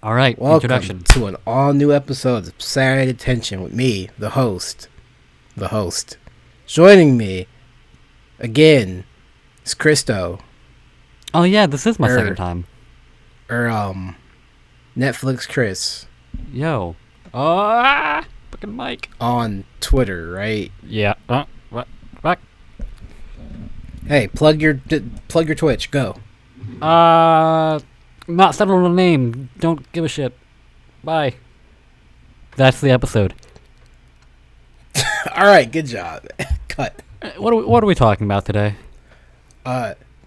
All right, Welcome introduction. to an all-new episode of Saturday Detention with me, the host. Joining me, again, is Christo. Oh yeah, this is my second time. Netflix Chris. Yo. Fucking mic. On Twitter, right? Yeah. What? Fuck. Hey, plug your Twitch, go. Not settled on a name. Don't give a shit. Bye. That's the episode. Alright, good job. Cut. What are we talking about today?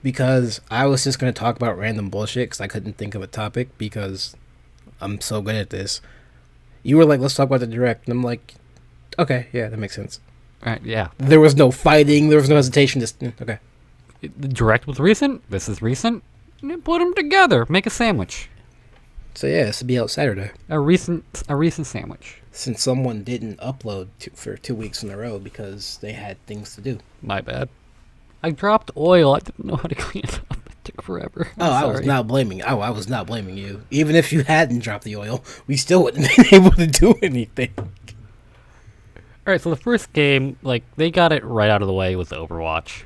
Because I was just going to talk about random bullshit because I couldn't think of a topic because I'm so good at this. You were like, let's talk about the direct. And I'm like, okay, yeah, that makes sense. All right, yeah. There was no fighting. There was no hesitation. Just, okay. The direct was recent. This is recent. Put them together. Make a sandwich. So yeah, this will be out Saturday. A recent sandwich. Since someone didn't upload for 2 weeks in a row because they had things to do. My bad. I dropped oil. I didn't know how to clean it up. It took forever. I was not blaming. I was not blaming you. Even if you hadn't dropped the oil, we still wouldn't have been able to do anything. All right. So the first game, like they got it right out of the way, was Overwatch.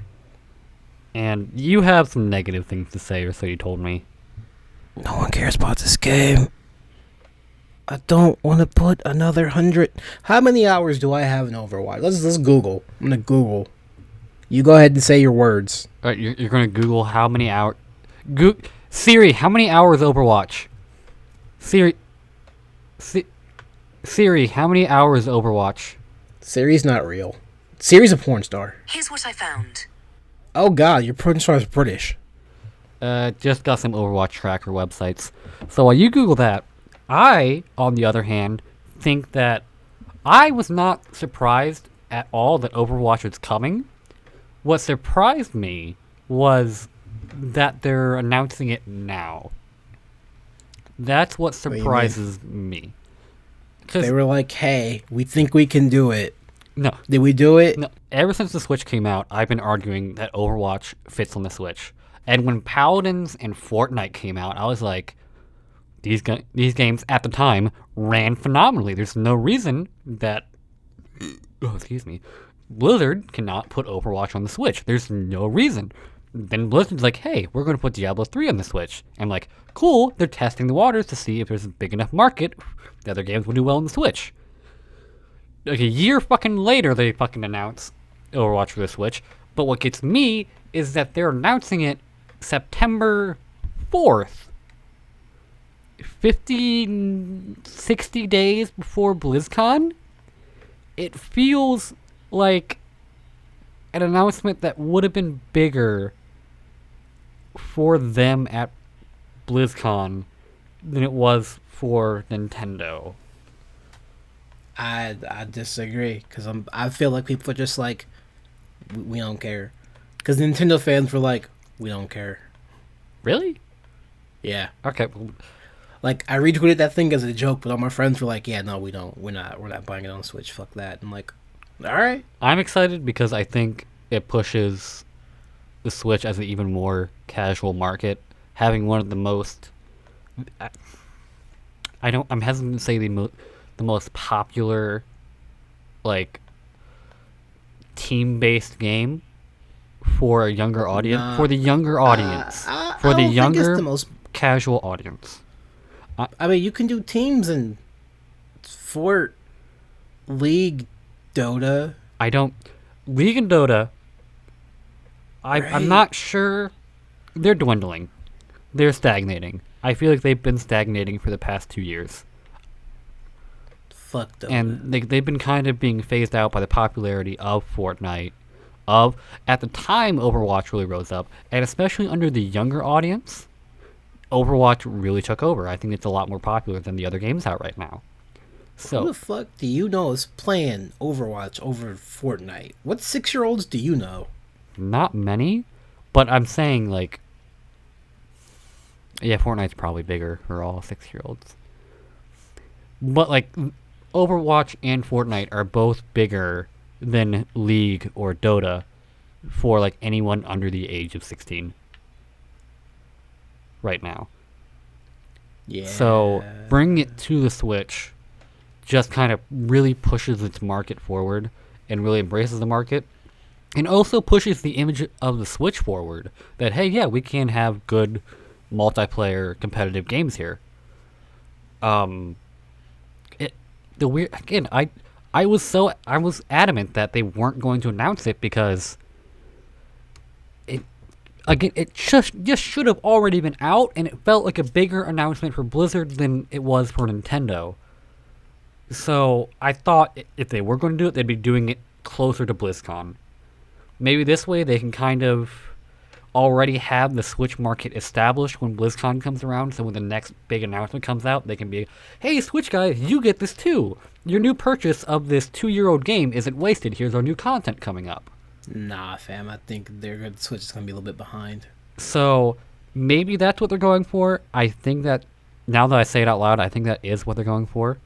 And you have some negative things to say, or so you told me. No one cares about this game. I don't want to put another 100. How many hours do I have in Overwatch? Let's Google. I'm gonna Google. You go ahead and say your words. All right, you're gonna Google how many hours. Siri, how many hours Overwatch? Siri, how many hours Overwatch? Siri's not real. Siri's a porn star. Here's what I found. Oh God, your porn star is British. Just got some Overwatch tracker websites. So while you Google that, I, on the other hand, think that I was not surprised at all that Overwatch was coming. What surprised me was that they're announcing it now. That's what surprises me. They were like, hey, we think we can do it. No. Did we do it? No. Ever since the Switch came out, I've been arguing that Overwatch fits on the Switch. And when Paladins and Fortnite came out, I was like, these games at the time ran phenomenally. There's no reason that, Blizzard cannot put Overwatch on the Switch. There's no reason. Then Blizzard's like, hey, we're going to put Diablo 3 on the Switch. I'm like, cool, they're testing the waters to see if there's a big enough market the other games will do well on the Switch. Like a year fucking later, they fucking announce Overwatch for the Switch. But what gets me is that they're announcing it September 4th. 60 days before BlizzCon? It feels like an announcement that would have been bigger for them at BlizzCon than it was for Nintendo. I disagree because I feel like people are just like, we don't care. Because Nintendo fans were like, we don't care. Really? Yeah. Okay. Like I retweeted that thing as a joke, but all my friends were like, yeah, no, we don't. We're not buying it on Switch. Fuck that. I'm like, all right. I'm excited because I think it pushes the Switch as an even more casual market, having one of the most. I'm hesitant to say the most popular, like, team-based game for a younger audience. For the younger audience. For the younger, casual audience. I mean, you can do teams in Fort, League, Dota. League and Dota, I'm not sure. They're dwindling. They're stagnating. I feel like they've been stagnating for the past 2 years. Fuck Dota. And they've been kind of being phased out by the popularity of Fortnite. At the time, Overwatch really rose up. And especially under the younger audience, Overwatch really took over. I think it's a lot more popular than the other games out right now. So, who the fuck do you know is playing Overwatch over Fortnite? What 6-year-olds do you know? Not many, but I'm saying, like, yeah, Fortnite's probably bigger for all 6-year-olds. But, like, Overwatch and Fortnite are both bigger than League or Dota for, like, anyone under the age of 16 right now. Yeah. So bringing it to the Switch just kind of really pushes its market forward and really embraces the market, and also pushes the image of the Switch forward. That hey, yeah, we can have good multiplayer competitive games here. Um, it the weird again. I was adamant that they weren't going to announce it because it just should have already been out, and it felt like a bigger announcement for Blizzard than it was for Nintendo. So I thought if they were going to do it, they'd be doing it closer to BlizzCon. Maybe this way they can kind of already have the Switch market established when BlizzCon comes around, so when the next big announcement comes out, they can be, hey, Switch guys, you get this too. Your new purchase of this 2-year-old game isn't wasted. Here's our new content coming up. Nah, fam. I think the Switch is gonna be a little bit behind. So maybe that's what they're going for. I think that, now that I say it out loud, I think that is what they're going for.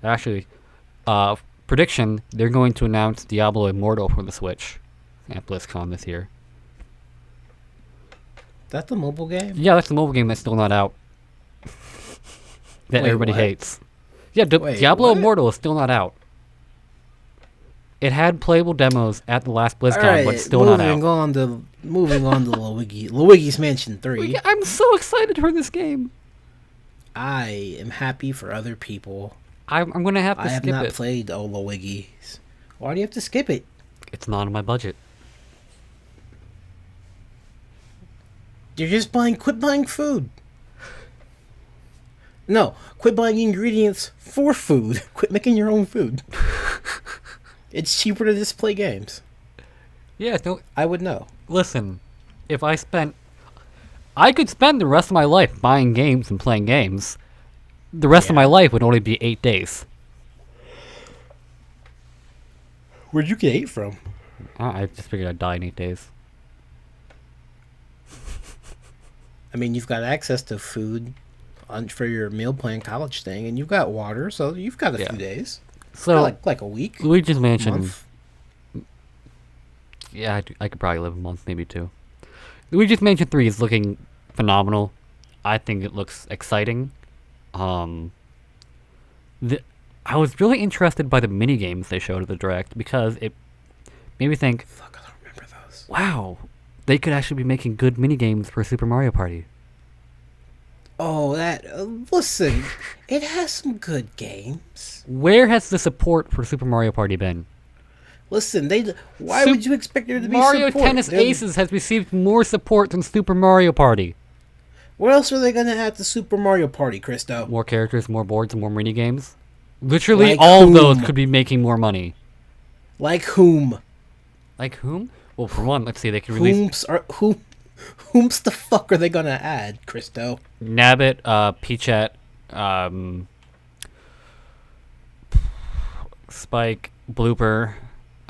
Actually, prediction, they're going to announce Diablo Immortal for the Switch at BlizzCon this year. That's the mobile game? Yeah, that's the mobile game that's still not out. That Wait, everybody what? hates. Yeah, Wait, Diablo what? Immortal is still not out. It had playable demos at the last BlizzCon, but it's still not out. Moving on to Luigi's Mansion 3. I'm so excited for this game. I am happy for other people. I'm going to have to I have skip not it. played Luigi's. Why do you have to skip it? It's not on my budget. You're just quit buying food. No, quit buying ingredients for food. Quit making your own food. It's cheaper to just play games. Yeah, don't I would know. listen. If I could spend the rest of my life buying games and playing games. The rest of my life would only be 8 days. Where'd you get 8 from? I just figured I'd die in 8 days. I mean, you've got access to food for your meal plan college thing, and you've got water, so you've got a few days. So Like a week. Luigi's Mansion. Month. Yeah, I could probably live a month, maybe 2. Luigi's Mansion 3 is looking phenomenal. I think it looks exciting. I was really interested by the mini games they showed at the Direct because it made me think, Fuck, I don't remember those. wow, they could actually be making good mini games for Super Mario Party. Oh, listen, it has some good games. Where has the support for Super Mario Party been? Listen, why would you expect there to be Mario support? Tennis Aces has received more support than Super Mario Party. What else are they gonna add to Super Mario Party, Christo? More characters, more boards, and more mini games. Literally, Like all of whom? those could be making more money. Like whom? Like whom? Well, for one, let's see, they can release Whom's the fuck are they gonna add, Christo? Nabbit, Peachette, Spike, Blooper.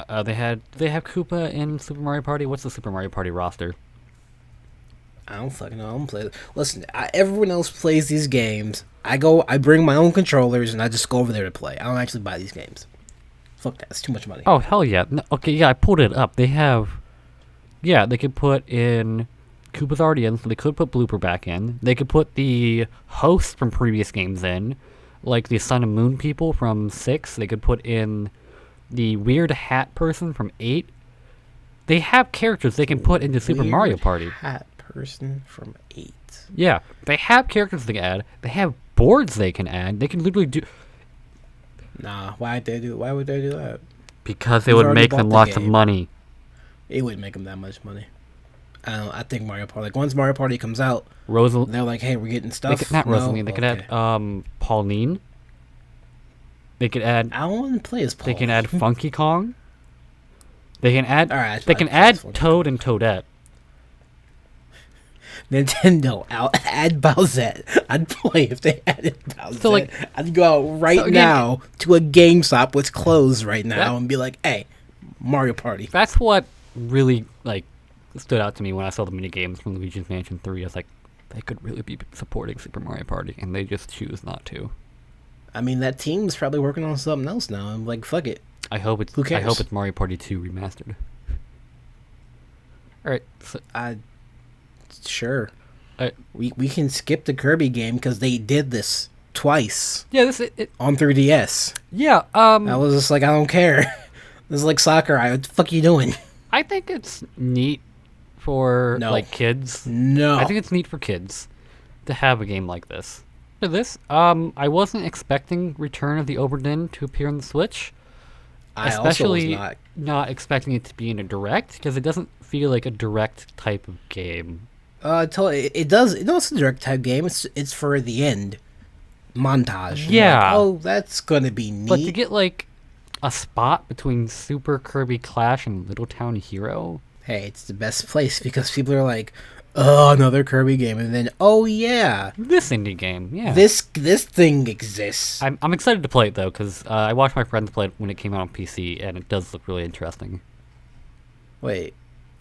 They have Koopa in Super Mario Party. What's the Super Mario Party roster? I don't fucking know. I don't play. Listen, everyone else plays these games. I bring my own controllers, and I just go over there to play. I don't actually buy these games. Fuck that. It's too much money. Oh, hell yeah. No, okay, yeah, I pulled it up. They have... Yeah, they could put in... Koopa's already in, so they could put Blooper back in. They could put the hosts from previous games in. Like the Sun and Moon people from 6. They could put in the weird hat person from 8. They have characters they can put into Super Mario Party. Hat person from 8. Yeah, they have characters they can add. They have boards they can add. They can literally do... Nah, why would they do that? Because it Who's would already make bought them the lots of game? money. It wouldn't make them that much money. I think Mario Party. Like once Mario Party comes out, Rosalie... they're like, "Hey, we're getting They stuff." could, not No? Rosalie. They could Okay. add Pauline. They could add... I don't want to play as Paul. They can add Funky Kong. They can add... All right, They can add Toad and Toadette. Nintendo add Bowsette. I'd play if they added Bowsette. So, like- I'd go out right so again- now to a GameStop which closed right now That- and be like, "Hey, Mario Party." That's what really, like, stood out to me when I saw the mini games from Luigi's Mansion 3. I was like, they could really be supporting Super Mario Party, and they just choose not to. I mean, that team's probably working on something else now. I'm like, fuck it. I hope it's... Who cares? I hope it's Mario Party 2 remastered. Alright, so Sure. We can skip the Kirby game because they did this twice Yeah, on 3DS. yeah. I was just like, I don't care. This is like Sakurai. What the fuck are you doing? I think it's neat for No. like kids. No. I think it's neat for kids to have a game like this. For this, I wasn't expecting Return of the Oberdin to appear on the Switch. I Especially also was not expecting it to be in a direct, because it doesn't feel like a direct type of game. It does. No, it's a direct type game. It's for the end montage. Yeah. Like, oh, that's gonna be neat. But to get like a spot between Super Kirby Clash and Little Town Hero, hey, it's the best place because people are like, oh, another Kirby game, and then oh yeah, this indie game, yeah. this thing exists. I'm excited to play it though, because I watched my friends play it when it came out on PC, and it does look really interesting. Wait,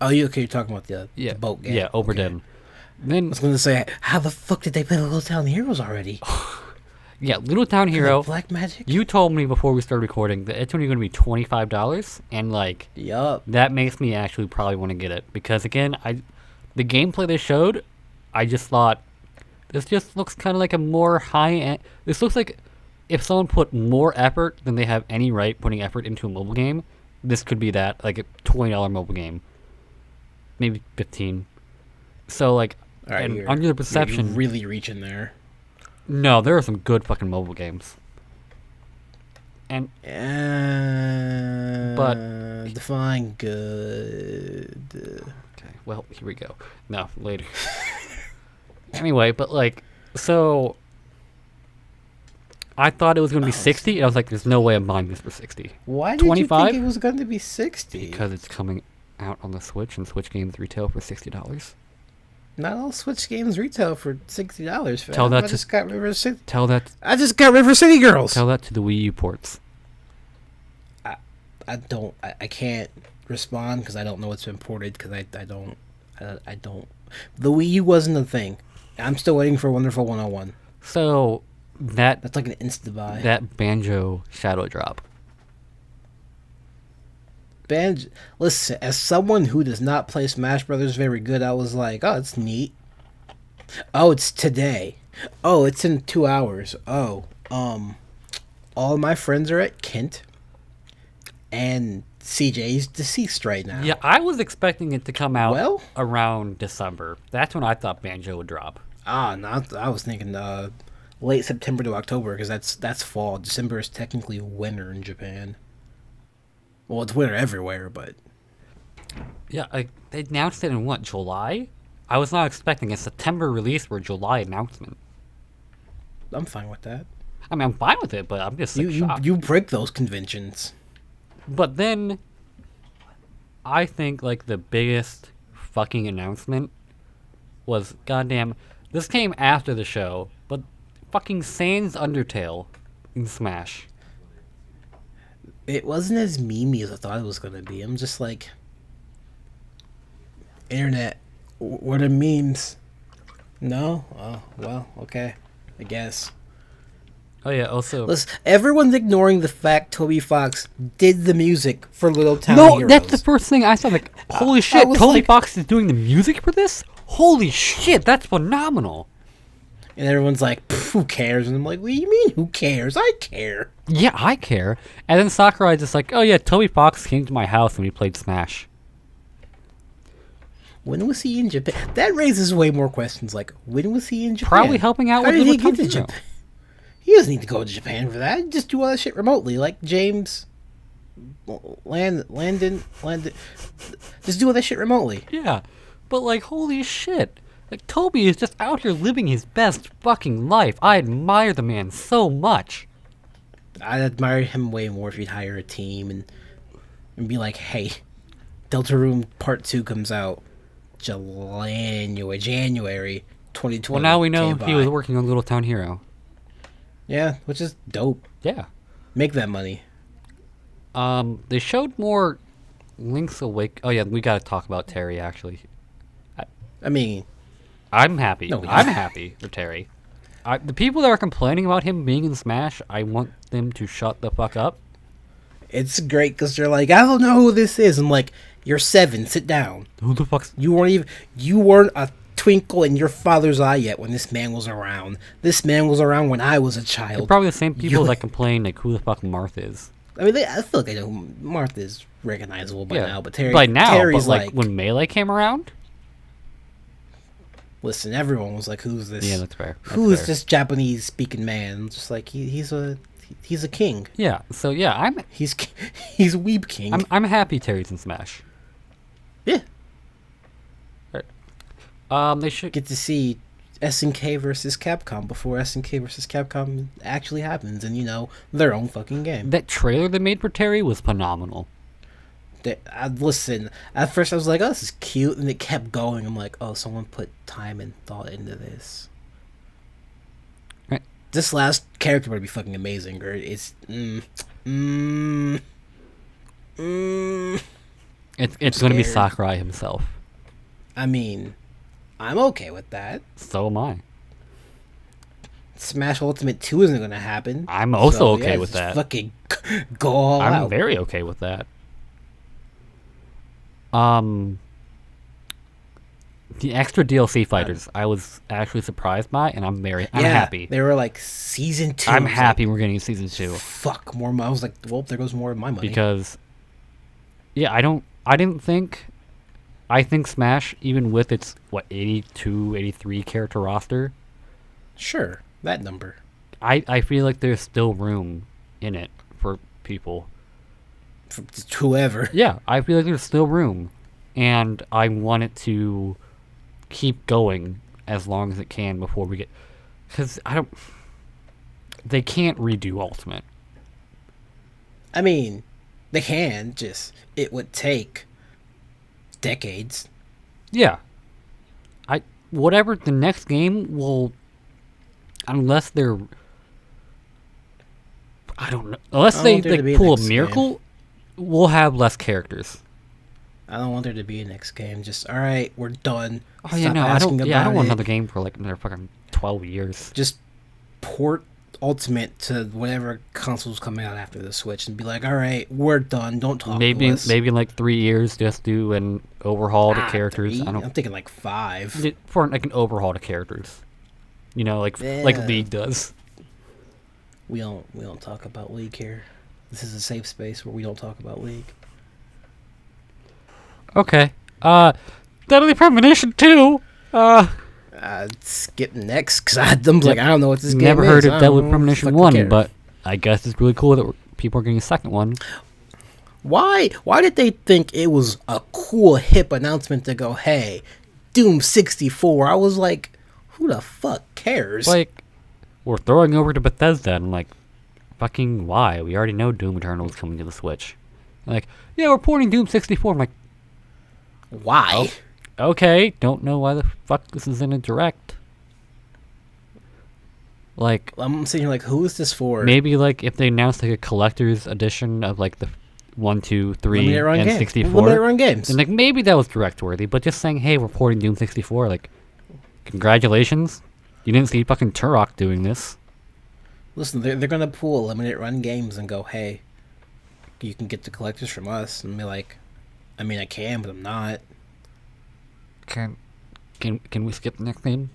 you're talking about the boat game? Yeah, Oberdin. Okay. Then I was gonna say, how the fuck did they play Little Town Heroes already? yeah, Little Town Hero. Black Magic. You told me before we started recording that it's only going to be $25, and like, Yup. that makes me actually probably want to get it, because again, the gameplay they showed, I just thought this just looks kind of like a more high end. This looks like if someone put more effort than they have any right putting effort into a mobile game, this could be that, like a $20 mobile game, maybe 15. So like, All right, and under the perception, you're really reaching there. no, there are some good fucking mobile games. And but define good. okay, well, here we go. No, later. Anyway, but like, so I thought it was going to be 60, and I was like, there's no way I'm buying this for 60. Why did 25? you think it was going to be 60? Because it's coming out on the Switch, and Switch games retail for $60. Not all Switch games retail for $60. Fam. Tell that I to- just got River City. Tell that River City Girls. to the Wii U ports. I can't respond because I don't know what's been ported because I don't. The Wii U wasn't a thing. I'm still waiting for Wonderful 101. So That's like an insta buy. that Banjo Shadow Drop. Listen, as someone who does not play Smash Brothers very good, I was like, oh, it's neat. Oh, it's today. Oh, it's in 2 hours. Oh, all my friends are at Kent, and CJ's deceased right now. Yeah, I was expecting it to come out Well? around December. That's when I thought Banjo would drop. I was thinking late September to October because that's fall. December is technically winter in Japan. Well, it's winter everywhere, but Yeah, they announced it in what, July? I was not expecting a September release or a July announcement. I'm fine with that. I mean, I'm fine with it, but I'm just like, shocked. You break those conventions. But then, I think like the biggest fucking announcement was, goddamn, this came after the show, but fucking Sans Undertale in Smash. It wasn't as memey as I thought it was gonna be. I'm just like, internet, what are memes? No? Oh, well, okay, I guess. Oh yeah, also... Listen, everyone's ignoring the fact Toby Fox did the music for Little Town No, Heroes. that's the first thing I saw, like, holy shit, was Toby like- Fox is doing the music for this? Holy shit, that's phenomenal. And everyone's like, who cares? And I'm like, what do you mean, who cares? I care. Yeah, I care. And then Sakurai just like, oh yeah, Toby Fox came to my house and we played Smash. When was he in Japan? That raises way more questions. Like, when was he in Japan? Probably helping out How with did he Little get to Town Hero. Japan? He doesn't need to go to Japan for that. Just do all that shit remotely, like James. Landon. Just do all that shit remotely. Yeah, but like, holy shit. Like, Toby is just out here living his best fucking life. I admire the man so much. I'd admire him way more if he'd hire a team and be like, hey, Deltarune Part 2 comes out January 2020. Well, now we know Okay, he was bye. working on Little Town Hero. Yeah, which is dope. Yeah. Make that money. They showed more Link's Awake. Oh yeah, we gotta talk about Terry, actually. I mean, I'm happy. No, I'm happy for Terry. The people that are complaining about him being in Smash, I want them to shut the fuck up. it's great because they're like, I don't know who this is. I'm like, you're 7, sit down. Who the fuck's... You weren't twinkle in your father's eye yet when this man was around. This man was around when I was a They're child. probably the same people that complain like who the fuck Marth is. I mean, I feel like I know Martha's recognizable by now, but Terry's but like, when Melee came around. listen, everyone was like, "Who's this? Yeah, that's fair. Who is this Japanese speaking man?" Just like he's a king. Yeah. So yeah, He's Weeb King. I'm happy Terry's in Smash. Yeah. They should get to see SNK versus Capcom before SNK versus Capcom actually happens, and their own fucking game. That trailer they made for Terry was phenomenal. Listen, at first I was like, "Oh, this is cute," and it kept going. I'm like, "Oh, someone put time and thought into this." Right. This last character would be fucking amazing, or it's It's going to be Sakurai himself. I mean, I'm okay with that. So am I. Smash Ultimate 2 isn't going to happen. I'm also okay with that. Fucking go all out. I'm very okay with that. The extra DLC fighters, I was actually surprised by, and I'm happy. They were like season 2. I'm happy we're getting season 2. Fuck, more money. I was like, well, there goes more of my money. Because, yeah, I think Smash, even with its, 82, 83 character roster. Sure, that number. I feel like there's still room in it for people. For whoever. Yeah, I feel like there's still room. And I want it to keep going as long as it can before we get... Because they can't redo Ultimate. I mean, they can, just... It would take decades. Yeah. Whatever the next game will... Unless they're... I don't know. Unless they pull a miracle, we'll have less characters. I don't want there to be a next game. Just, alright, we're done. Oh, yeah, no, I don't want another game for another fucking 12 years. Just port Ultimate to whatever console's coming out after the Switch and be like, alright, we're done. Don't talk to us. Maybe in 3 years, just do an overhaul to characters. 3? I'm thinking 5. For an overhaul to characters. Like League does. We don't talk about League here. This is a safe space where we don't talk about League. Okay. Deadly Premonition 2. Skip next, because I don't know what this game is. Never heard of Deadly Premonition 1, but I guess it's really cool that people are getting a second one. Why did they think it was a cool, hip announcement to go, hey, Doom 64? I was like, who the fuck cares? We're throwing over to Bethesda, and I'm like, fucking why? We already know Doom Eternal is coming to the Switch. Like, yeah, we're porting Doom 64. I'm like, why? Oh, okay, don't know why the fuck this is in a direct. I'm sitting here like, who is this for? Maybe if they announced a collector's edition of the 1, 2, 3, and games. 64. Limited run games. And maybe that was direct worthy, but just saying, hey, we're porting Doom 64, congratulations. You didn't see fucking Turok doing this. Listen, they're gonna pull limited run games and go, hey, you can get the collectors from us, and be like, I mean, I can, but I'm not. Can we skip the next game?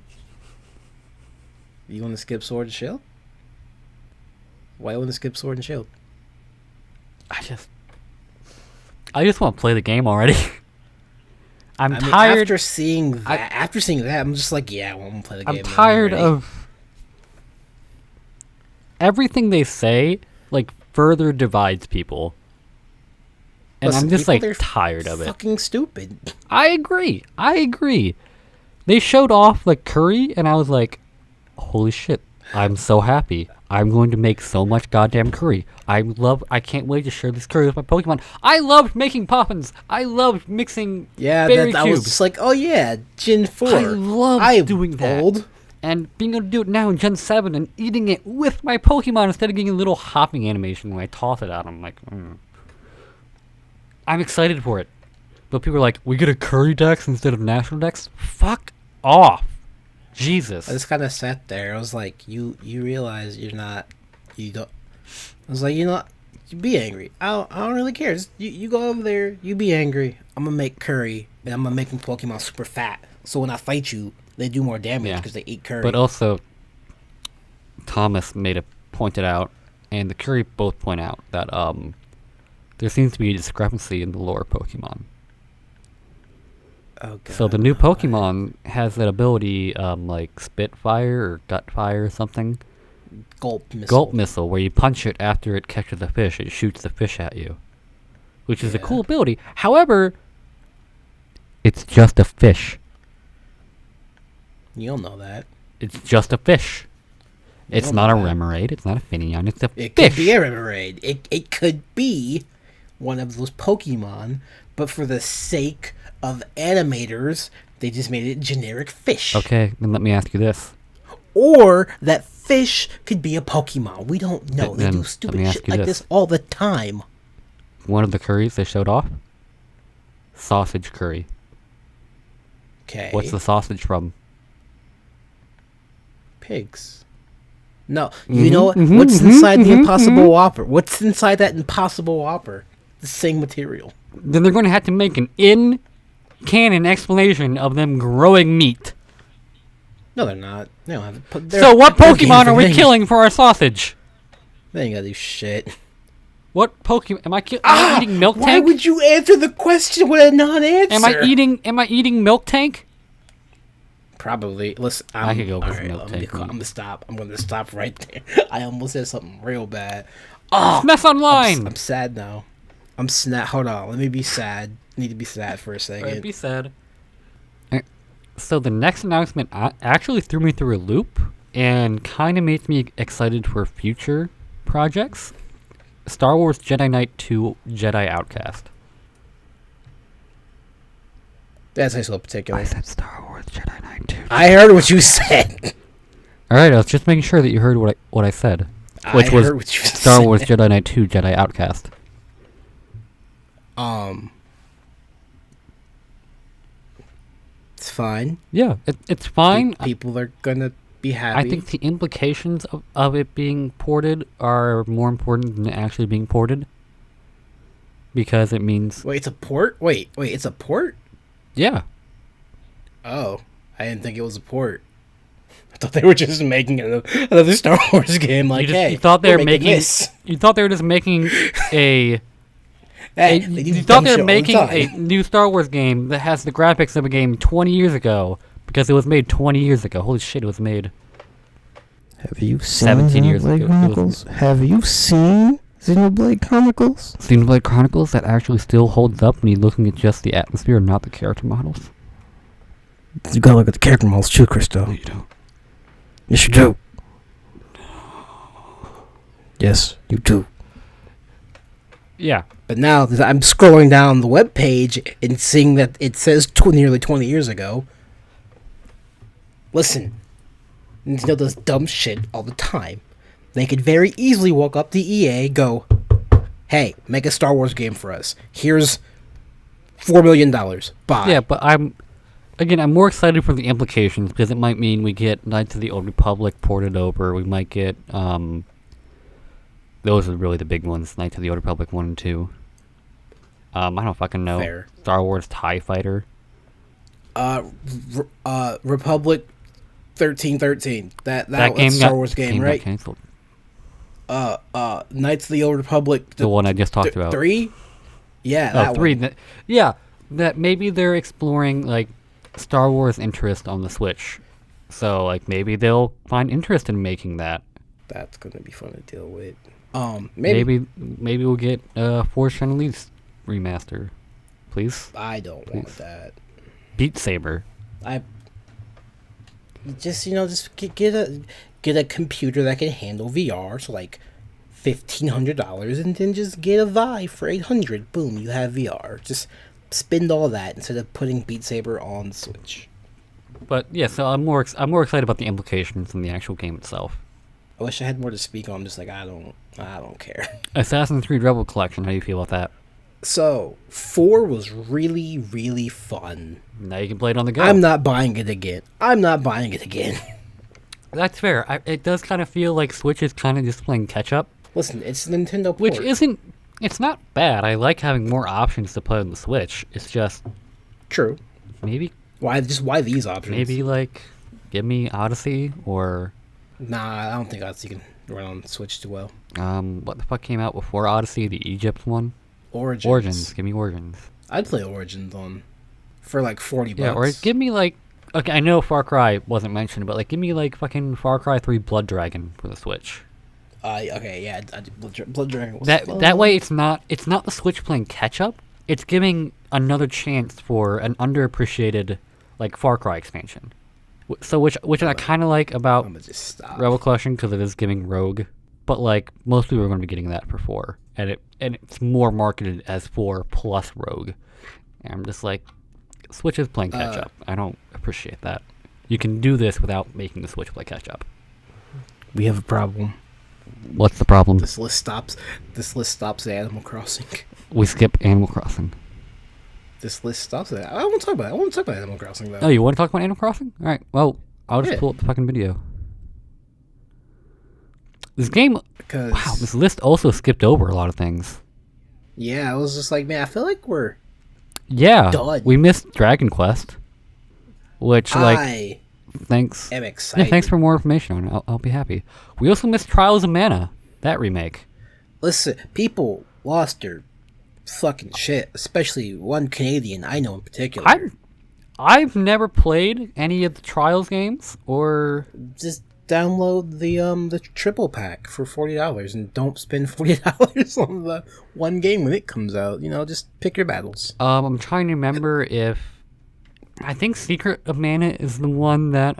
You want to skip Sword and Shield? Why want to skip Sword and Shield? I just want to play the game already. I mean, tired. After seeing that, I'm just like, yeah, I want to play the game. I'm tired of everything they say. Further divides people, and I'm just tired of it. Fucking stupid. I agree. They showed off curry, and I was like, holy shit! I'm so happy. I'm going to make so much goddamn curry. I can't wait to share this curry with my Pokemon. I loved making poppins. I loved mixing berry cubes. I was just like, oh yeah, Gen 4. I love doing that. Old. And being able to do it now in Gen 7 and eating it with my Pokemon instead of getting a little hopping animation when I toss it at them. I'm excited for it. But people are like, we get a curry dex instead of national dex? Fuck off. Jesus. I just kind of sat there. I was like, you realize you don't. I was like, you be angry. I don't really care. Just, you go over there, you be angry. I'm going to make curry, and I'm going to make them Pokemon super fat. So when I fight you, they do more damage Yeah. because they eat curry. But also, Thomas pointed out, and the Curry both point out that there seems to be a discrepancy in the lore of Pokemon. Oh, God, So the new Pokemon has that ability, like Spitfire or Gutfire or something. Gulp missile. Gulp missile, where you punch it after it catches a fish, it shoots the fish at you, which is a cool ability. However, it's just a fish. You don't know that. It's just a fish. It's don't not a know that. Remoraid. It's not a Finneon. It's a It fish. could be a Remoraid. It could be one of those Pokemon, but for the sake of animators, they just made it generic fish. Okay, then let me ask you this. Or that fish could be a Pokemon. We don't know. They Then do let me stupid ask shit you like this. this all the time. One of the curries they showed off? Sausage curry. Okay. What's the sausage from? Pigs. No, you know what's inside the Impossible Whopper? What's inside that Impossible Whopper? The same material. Then they're going to have to make an in-canon explanation of them growing meat. No, they're not. They don't have to put. So what Pokemon are we killing for our sausage? They ain't gotta do shit. What Pokemon am I eating? Milk Why Tank? would you answer the question with a non-answer? Am I eating Milk Tank? Probably. Listen, I could go with alright, Milk Tank. I'm gonna stop. I'm gonna stop right there. I almost said something real bad. Mess online. I'm sad now. I'm snap. Hold on. Let me be sad. Need to be sad for a second. Alright, be sad. So the next announcement actually threw me through a loop and kind of makes me excited for future projects. Star Wars Jedi Knight 2 Jedi Outcast. That's so particular. I said Star Wars Jedi Knight 2. I heard what you said. Alright, I was just making sure that you heard what I said. Which I was heard what you Star said. Wars Jedi Knight 2 Jedi Outcast. It's fine. Yeah, it's fine. People are gonna be happy. I think the implications of it being ported are more important than it actually being ported. Because it means... Wait, it's a port? Wait, it's a port? Yeah. Oh, I didn't think it was a port. I thought they were just making another Star Wars game. Like, You thought they we're were making this. You thought they were just making a... Hey, they do you dumb thought they shit were all the making time. a new Star Wars game that has the graphics of a game 20 years ago. Because it was made 20 years ago. Holy shit, it was made... Have you seen 17 years Xenoblade ago. Chronicles? Have you seen Xenoblade Chronicles? Xenoblade Chronicles that actually still holds up when you're looking at just the atmosphere and not the character models. You gotta look at the character models too, Christo. You don't. Yes, you do. Yes, you do. Yeah. But now that I'm scrolling down the webpage and seeing that it says nearly 20 years ago. Listen, Nintendo does dumb shit all the time. They could very easily walk up to EA, go, hey, make a Star Wars game for us. Here's $4 million. Bye. Yeah, but I'm more excited for the implications because it might mean we get Knights of the Old Republic ported over. We might get, those are really the big ones, Knights of the Old Republic 1 and 2. I don't fucking know. Fair. Star Wars TIE Fighter. Republic 1313. That was game a Star Wars game, got right? canceled. Knights of the Old Republic. The one I just talked about. 3? Yeah, that 3. one. That maybe they're exploring, like, Star Wars interest on the Switch. So, like, maybe they'll find interest in making that. That's gonna be fun to deal with. Maybe we'll get Force Chandeliers remaster, please. I don't want that. Beat Saber. I just get a computer that can handle VR, so like $1,500, and then just get a Vive for $800. Boom, you have VR. Just spend all that instead of putting Beat Saber on the Switch. But yeah, so I'm more excited about the implications than the actual game itself. I wish I had more to speak on. I'm just like I don't care. Assassin's Creed Rebel Collection. How do you feel about that? So 4 was really, really fun. Now you can play it on the go. I'm not buying it again. That's fair. It does kind of feel like Switch is kind of just playing catch up. Listen, it's Nintendo port. Which isn't... It's not bad. I like having more options to play on the Switch. It's just... True. Maybe Why these options? Maybe like give me Odyssey or Nah, I don't think Odyssey can run on Switch too well. what the fuck came out before Odyssey? The Egypt one. Origins. Origins. Give me Origins. I'd play Origins on for like $40. Yeah, or give me like. Okay, I know Far Cry wasn't mentioned, but like give me like fucking Far Cry 3 Blood Dragon for the Switch. Okay, yeah, Blood Dragon was That way it's not the Switch playing catch up. It's giving another chance for an underappreciated like Far Cry expansion. So which I kind of like about I'm gonna just stop. Rebel Collection because it is giving Rogue, but like most people are going to be getting that for 4, and it's more marketed as 4 plus Rogue. And I'm just like, Switch is playing catch up. I don't appreciate that. You can do this without making the Switch play catch up. We have a problem. What's the problem? This list stops at Animal Crossing. We skip Animal Crossing. This list stops at. I want to talk about Animal Crossing though. Oh, you want to talk about Animal Crossing? All right. Well, I'll just Yeah. pull up the fucking video. This game. Because Wow, this list also skipped over a lot of things. yeah, I was just like, man, I feel like we're Yeah, done. we missed Dragon Quest, which like I thanks. am Yeah, excited. thanks for more information on it. I'll be happy. We also missed Trials of Mana, that remake. Listen, people lost their fucking shit, especially one Canadian I know in particular. I've never played any of the Trials games, or Just download the triple pack for $40 and don't spend $40 on the one game when it comes out. You know, just pick your battles. I'm trying to remember if I think Secret of Mana is the one that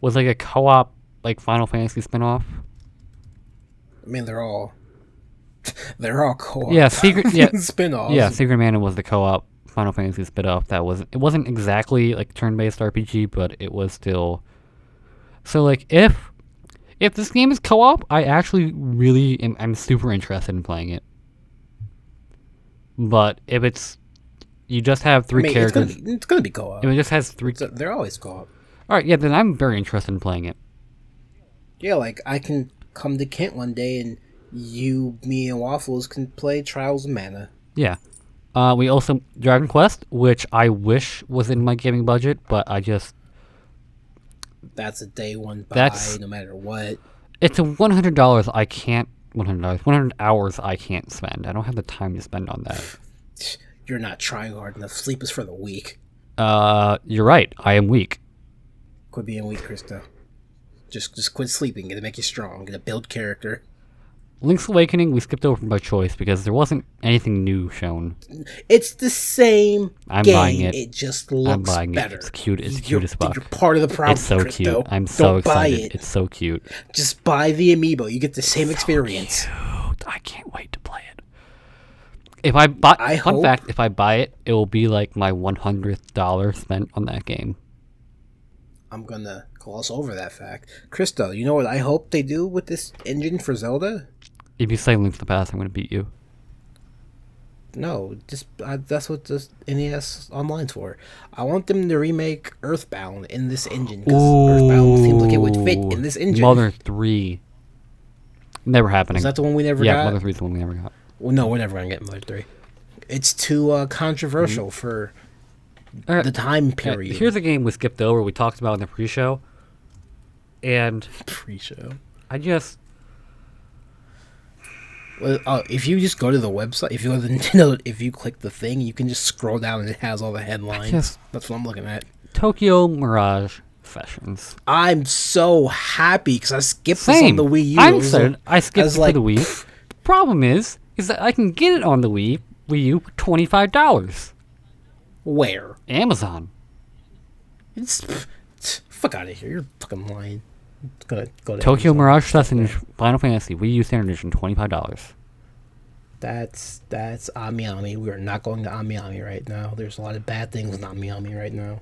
was like a co-op like Final Fantasy spinoff. I mean, they're all co-op. Yeah, Secret. Yeah, spin-offs. yeah. Secret of Mana was the co-op Final Fantasy spinoff. It wasn't exactly like turn-based RPG, but it was still. So like if this game is co-op, I actually really I'm super interested in playing it. But if you just have 3 characters. It's gonna be co-op. If it just has 3. They're always co-op. All right, yeah, then I'm very interested in playing it. Yeah, like I can come to Kent one day and you, me, and Waffles can play Trials of Mana. Yeah. We also Dragon Quest, which I wish was in my gaming budget, but That's a day one buy, That's- no matter what. it's a $100 I can't $100 hours I can't spend. I don't have the time to spend on that. You're not trying hard enough. Sleep is for the weak. You're right. I am weak. Quit being weak, Krista. Just quit sleeping. Gonna make you strong. Gonna build character. Link's Awakening we skipped over by choice because there wasn't anything new shown. It's the same I'm game. buying it. It just looks I'm buying better. it. It's cute. It's You're, cute as fuck. You're part of the problem, It's so Christo. cute. I'm so Don't buy excited. it. It's so cute. Just buy the amiibo. You get the same experience. Cute. I can't wait to play it. If I buy, fun hope- fact: if I buy it, it will be like my $100th spent on that game. I'm gonna gloss over that fact. Christo, you know what I hope they do with this engine for Zelda? If you say Link to the Past, I'm gonna beat you. No, that's what this NES Online's for. I want them to remake Earthbound in this engine because Earthbound seems like it would fit in this engine. Mother 3. Never happening. Is that the one we never yeah, got? Mother 3 is the one we never got. Well, no, we're never gonna get Mother 3. It's too controversial for Alright, the time period. Here's a game we skipped over. We talked about in the pre-show, and pre-show. I just Well, if you just go to the website, if you go to Nintendo, if you click the thing, you can just scroll down and it has all the headlines. Yes. That's what I'm looking at. Tokyo Mirage Sessions. I'm so happy because I skipped this Same. on the Wii U. I'm It was excited. like- I skipped was it like, for the Wii. The problem is that I can get it on the Wii U for $25. Where? Amazon. It's fuck out of here. You're fucking lying. It's gonna go to Tokyo Amazon. Mirage Sessions Final Fantasy Wii U Standard Edition, $25. That's Ami. We are not going to Ami right now. There's a lot of bad things in Ami right now.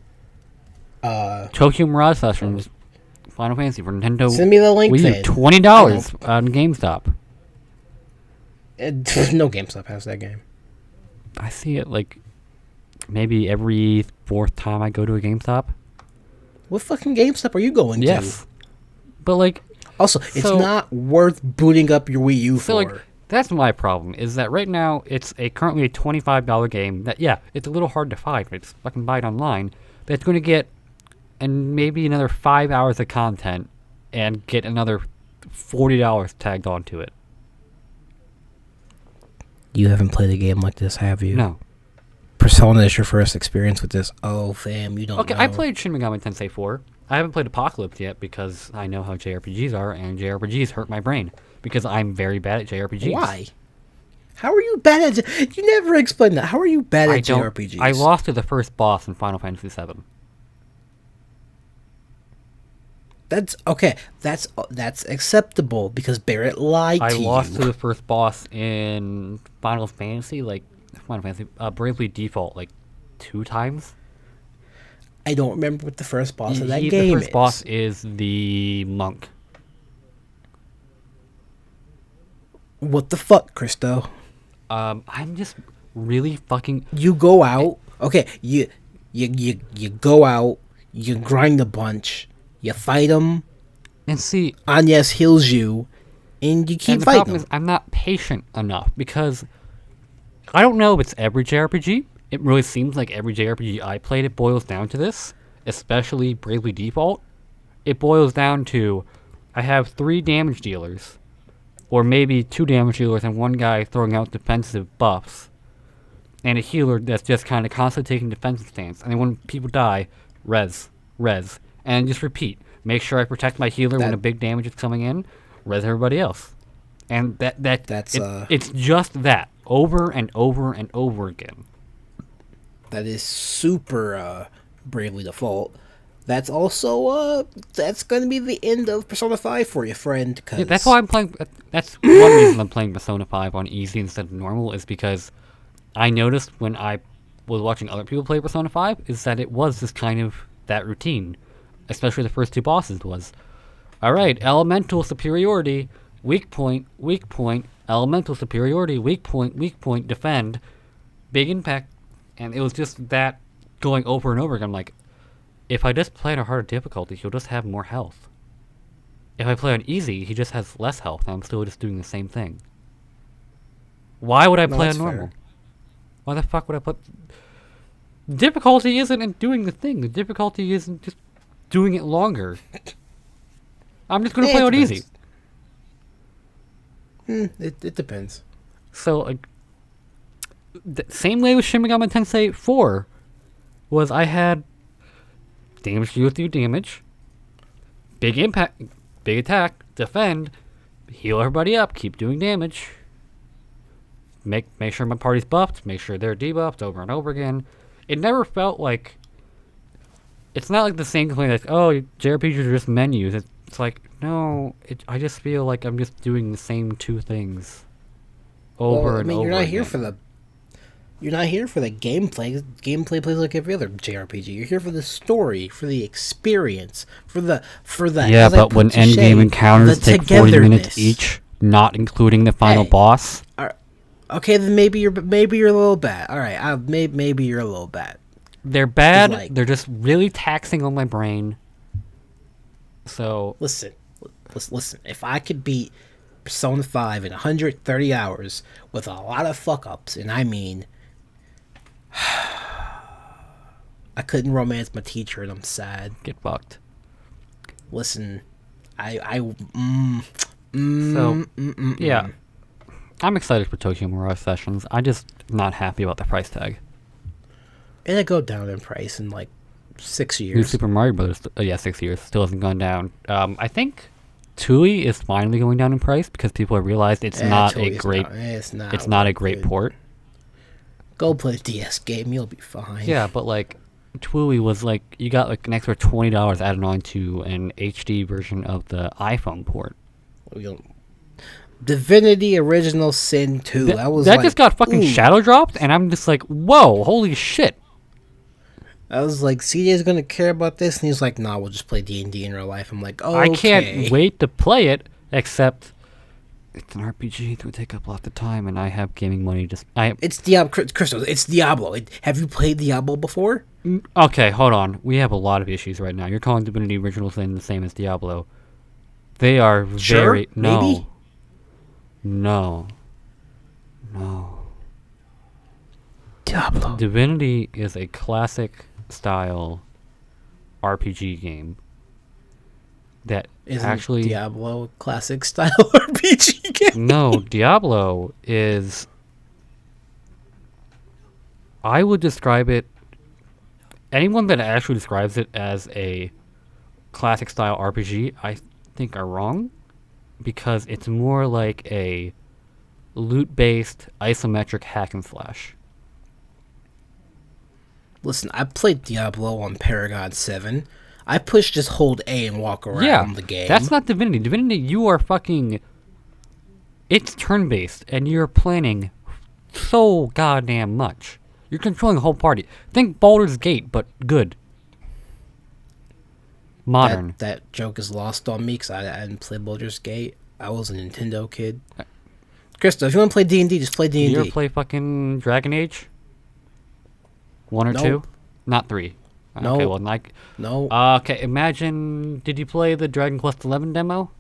Tokyo Mirage Sessions Final Fantasy for Nintendo Send me the link Wii U, then. $20 on GameStop. No GameStop has that game. I see it like maybe every 4th time I go to a GameStop. What fucking GameStop are you going to? Yes. But like Also, it's So- not worth booting up your Wii U So for. like That's my problem, is that right now it's currently a $25 game that, yeah, it's a little hard to find, but it's fucking buy it online, but it's going to get and maybe another 5 hours of content and get another $40 tagged onto it. You haven't played a game like this, have you? No. Persona is your first experience with this. Oh, fam, you don't know. I played Shin Megami Tensei 4. I haven't played Apocalypse yet because I know how JRPGs are, and JRPGs hurt my brain because I'm very bad at JRPGs. Why? How are you bad at... You never explained that. How are you bad at JRPGs? I lost to the first boss in Final Fantasy VII. That's okay. That's acceptable because Barrett lied to you. I lost to the first boss in Final Fantasy, Bravely Default, like 2 times. I don't remember what the first boss of that game is. The first boss is the monk. What the fuck, Christo? I'm just really fucking... You go out. Okay, you go out. You grind a bunch. You fight him. And see... Agnes heals you. And you keep fighting. And the problem is I'm not patient enough because... I don't know if it's every JRPG. It really seems like every JRPG I played, it boils down to this. Especially Bravely Default. It boils down to... I have 3 damage dealers. Or maybe 2 damage dealers and 1 guy throwing out defensive buffs. And a healer that's just kind of constantly taking defensive stance. And then when people die, res. And just repeat. Make sure I protect my healer when a big damage is coming in. Res everybody else. And it's just that. Over and over and over again. That is super Bravely Default. That's also that's going to be the end of Persona 5 for you, friend. Yeah, that's why I'm playing. That's one reason I'm playing Persona 5 on easy instead of normal is because I noticed when I was watching other people play Persona 5 is that it was just kind of that routine, especially the first 2 bosses was, all right, elemental superiority, weak point, elemental superiority, weak point, defend, big impact, and it was just that going over and over again. I'm like, if I just play on a harder difficulty, he'll just have more health. If I play on easy, he just has less health, and I'm still just doing the same thing. Why would I play on normal? Fair. Why the fuck would I put... Difficulty isn't in doing the thing. The difficulty isn't just doing it longer. I'm just going to play on easy. It depends. So, like... The same way with Shin Megami Tensei 4 was I had... damage deal with you damage, big impact, big attack, defend, heal everybody up, keep doing damage, make sure my party's buffed, make sure they're debuffed over and over again. It never felt like, it's not like the same complaint like, oh, JRPGs are just menus. It's like, no, I just feel like I'm just doing the same 2 things over and over you're not again. Here for the You're not here for the gameplay. Gameplay plays like every other JRPG. You're here for the story, for the experience, for the. Yeah, but when endgame encounters take 40 minutes each, not including the final boss. Okay, then maybe you're a little bad. All right, maybe you're a little bad. They're bad. They're just really taxing on my brain. So listen. If I could beat Persona 5 in 130 hours with a lot of fuck ups, and I mean, I couldn't romance my teacher, and I'm sad. Get fucked. Listen, yeah, I'm excited for Tokyo Mirage Sessions. I'm just not happy about the price tag. It'll go down in price in like 6 years. New Super Mario Brothers, 6 years, still hasn't gone down. I think Tui is finally going down in price because people have realized it's not a great port. Go play the DS game, you'll be fine. Yeah, but like Tui was like you got like an extra $20 added on to an HD version of the iPhone port. Divinity Original Sin 2. That just got fucking shadow dropped, and I'm just like, whoa, holy shit. I was like, CJ's gonna care about this, and he's like, nah, we'll just play D&D in real life. I'm like, oh, I can't wait to play it, except it's an RPG. It would take up a lot of time, and I have gaming money. It's Diablo, Crystal. It's Diablo. Have you played Diablo before? Okay, hold on. We have a lot of issues right now. You're calling Divinity Original Sin the same as Diablo. They are very... Maybe? No. no. Diablo. Divinity is a classic style RPG game that Isn't actually Diablo a classic style RPG game? no, Diablo is, I would describe it, anyone that actually describes it as a classic style RPG, I think are wrong, because it's more like a loot-based isometric hack and slash. Listen, I played Diablo on Paragon 7. I push just hold A and walk around Yeah, the game. that's not Divinity. Divinity, you are fucking, it's turn-based, and you're planning so goddamn much. You're controlling a whole party. Think Baldur's Gate, but good. Modern. That joke is lost on me because I didn't play Baldur's Gate. I was a Nintendo kid. Christo, if you want to play D&D, just play D&D. You ever play fucking Dragon Age? 1 or Nope. 2? Not 3. Okay, Nope. well, like, No. okay, imagine, did you play the Dragon Quest XI demo?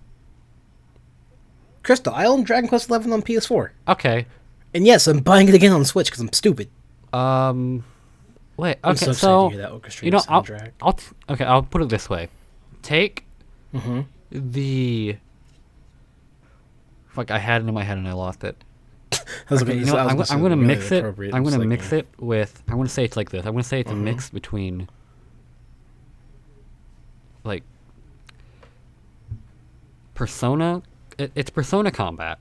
Christo, I own Dragon Quest XI on PS4. Okay. And yes, I'm buying it again on Switch because I'm stupid. Wait, I'm okay, so excited so, to hear that orchestrated you know, soundtrack. okay, I'll put it this way. Take Mm-hmm. the, fuck, I had it in my head and I lost it. Okay, You know, I'm going to mix it. I'm going to mix it with. I'm going to say it's like this. I'm going to say it's a mix between, like, Persona. It's Persona combat,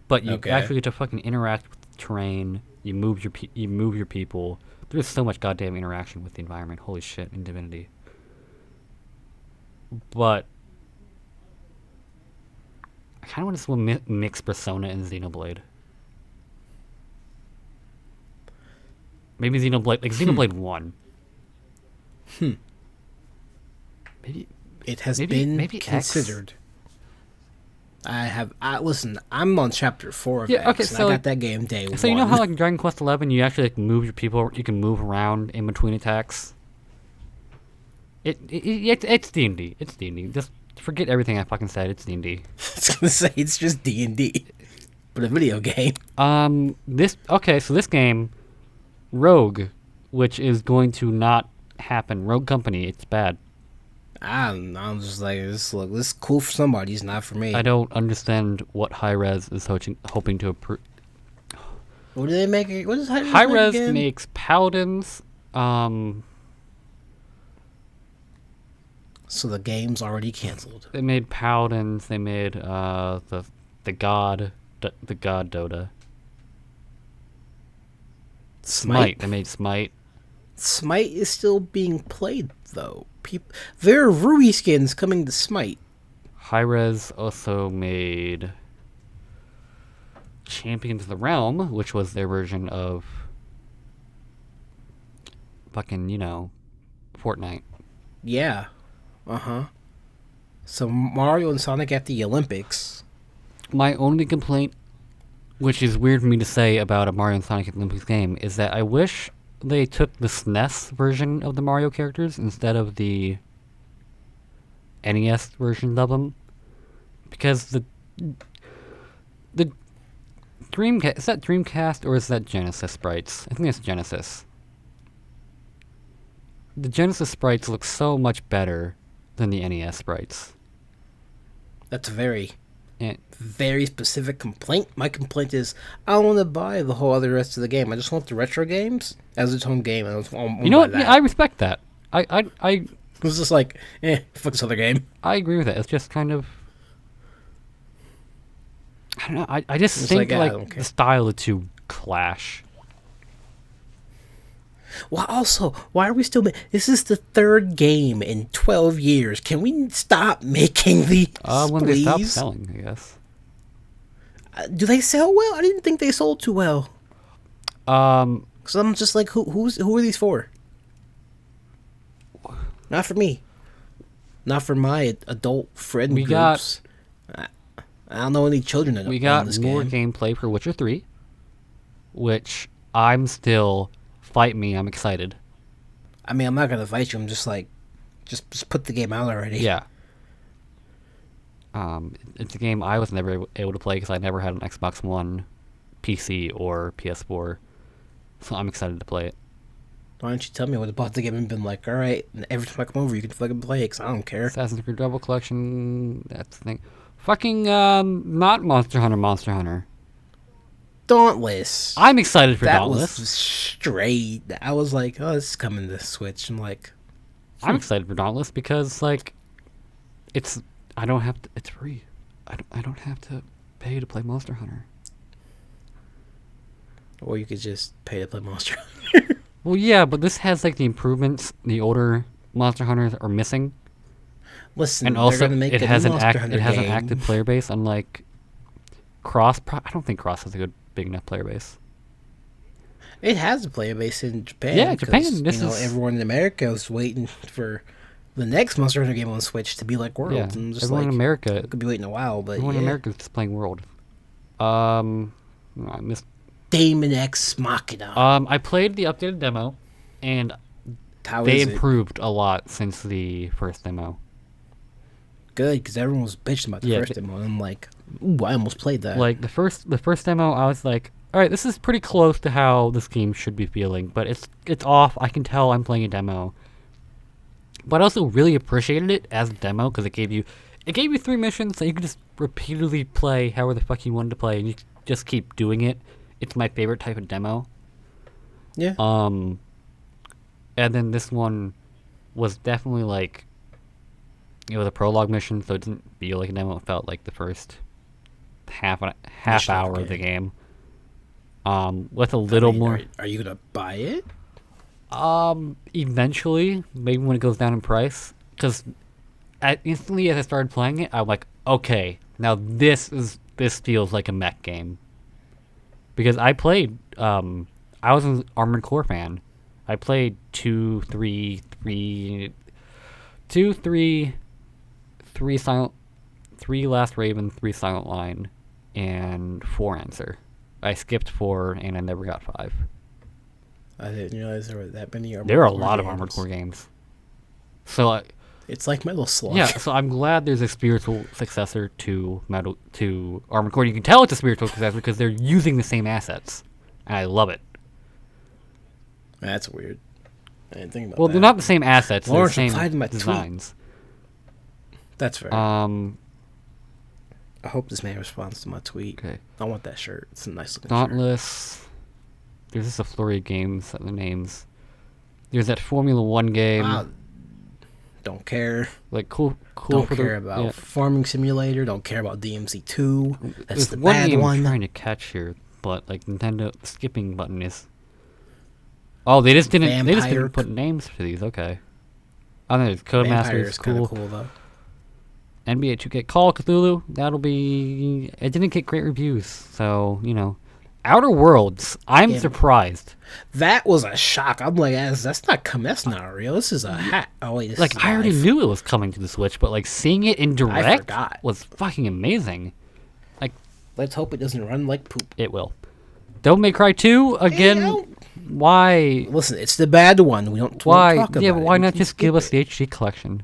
but you Okay. actually get to fucking interact with the terrain. You move your people. There's so much goddamn interaction with the environment. Holy shit, in Divinity. But I kind of want to mix Persona and Xenoblade. Maybe Xenoblade, like Xenoblade 1. Maybe It has maybe- been maybe X? considered. Listen, I'm on chapter 4 of Yeah, X, okay, and so, I like- got that game day one. So you know how like in Dragon Quest 11 you actually like move your people, you can move around in between attacks. It's D&D. It's D&D. Just forget everything I fucking said. It's D&D. I was gonna say it's just D&D, but a video game. So this game, Rogue, which is going to not happen. Rogue Company, it's bad. I'm just like, this is cool for somebody, it's not for me. I don't understand what Hi-Rez is hoping to approve. What do they make? What is Hi-Rez? Hi-Rez make again? makes Paladins. So the game's already canceled. They made Paladins. They made the god Dota. Smite. They made Smite. Smite is still being played though. There are Rui skins coming to Smite. Hi-Rez also made Champions of the Realm, which was their version of fucking, Fortnite. Yeah. So Mario and Sonic at the Olympics. My only complaint, which is weird for me to say about a Mario and Sonic Olympics game, is that I wish they took the SNES version of the Mario characters instead of the NES version of them, because the Dreamcast, is that Dreamcast or is that Genesis sprites? I think it's Genesis. The Genesis sprites look so much better than the NES sprites. That's a very, And very specific complaint. My complaint is I don't want to buy the whole other rest of the game. I just want the retro games as its own game. I you know what? Yeah, I respect that. I was just like, fuck this other game. I agree with it. It's just kind of, I don't know. I just It's think like, I don't like care. the style of the two clash. Well, also, why are we still? This is the third game in 12 years. Can we stop making these? When they stop please? selling, I guess. Do they sell well? I didn't think they sold too well. So I'm just like, who are these for? Not for me. Not for my adult friend We groups. I don't know any children that We own got this more game. gameplay for Witcher 3, which I'm still, fight me, I'm excited. I mean, I'm not gonna fight you. I'm just like, just put the game out already. Yeah. It's a game I was never able to play because I never had an Xbox One PC or PS4. So I'm excited to play it. Why don't you tell me what about the game and been like, all right, and every time I come over, you can fucking play it, 'cause I don't care. Assassin's Creed Double Collection. That's the thing. Fucking not Monster Hunter. Monster Hunter. Dauntless. I'm excited for that Dauntless. was straight. I was like, oh, this is coming to Switch. I'm like, I'm excited for Dauntless because like, it's I don't have to. It's free. I don't have to pay to play Monster Hunter. or you could just pay to play Monster Hunter. Well, yeah, but this has like the improvements the older Monster Hunters are missing, Listen, and they're also gonna make it a has new an Monster Hunter it has an game. active player base. Unlike Cross, I don't think Cross has a good big enough player base. It has a player base in Japan. Yeah, Japan, 'cause, this you know, is- everyone in America was waiting for the next Monster Hunter game on Switch to be like World. Yeah, And just everyone like, in America, could be waiting a while, but everyone in yeah. America is just playing World. I missed. Daemon X Machina. I played the updated demo, and How they is it? improved a lot since the first demo. Good, because everyone was bitching about the Yeah, first demo. And I'm like, ooh, I almost played that. Like the first demo, I was like, all right, this is pretty close to how this game should be feeling, but it's off. I can tell I'm playing a demo. But I also really appreciated it as a demo because it gave you 3 missions that you could just repeatedly play however the fuck you wanted to play, and you just keep doing it. It's my favorite type of demo. Yeah. And then this one was definitely like, it was a prologue mission, so it didn't feel like a demo. It felt like the first half Mission of hour the of the game. With a little more. Are you gonna buy it? Eventually, maybe when it goes down in price, because instantly as I started playing it, I'm like, okay, now this feels like a mech game. Because I played, I was an Armored Core fan. I played 2, 3, 3 Last Raven, 3 Silent Line, and 4 Answer. I skipped 4 and I never got 5. I didn't realize there were that many Armored There are a Core lot of games. Armored Core games. So It's like Metal Slug. yeah, so I'm glad there's a spiritual successor to Armored Core. You can tell it's a spiritual successor because they're using the same assets, and I love it. That's weird. I didn't think about Well, that. they're not the same assets; they're the Lawrence same replied to my tweet. designs. That's fair. Um, I hope this man responds to my tweet. okay, I want that shirt. It's a nice looking shirt. Dauntless. There's just a flurry of games that the names. There's that Formula One game, Don't care. like cool Don't for care the, about yeah. Farming Simulator. Don't care about DMC2. That's There's the one bad game I'm one. trying to catch here, but like Nintendo the skipping button is. Oh, they just didn't Vampire put names for these. Okay. Oh, there's Vampire Codemasters. is kind Cool. of cool though. NBA 2K Call of Cthulhu. That'll be. It didn't get great reviews, so you know. Outer Worlds. I'm Yeah. surprised. That was a shock. I'm like, that's not real. This is a hat. Oh wait, this Like is I already live. knew it was coming to the Switch, but like seeing it in direct forgot. was fucking amazing. Let's hope it doesn't run like poop. It will. Devil May Cry 2 again. Hey, Why? listen, it's the bad one. We don't Why? talk about Yeah, it. but why We not can just skip give us it. the HD collection?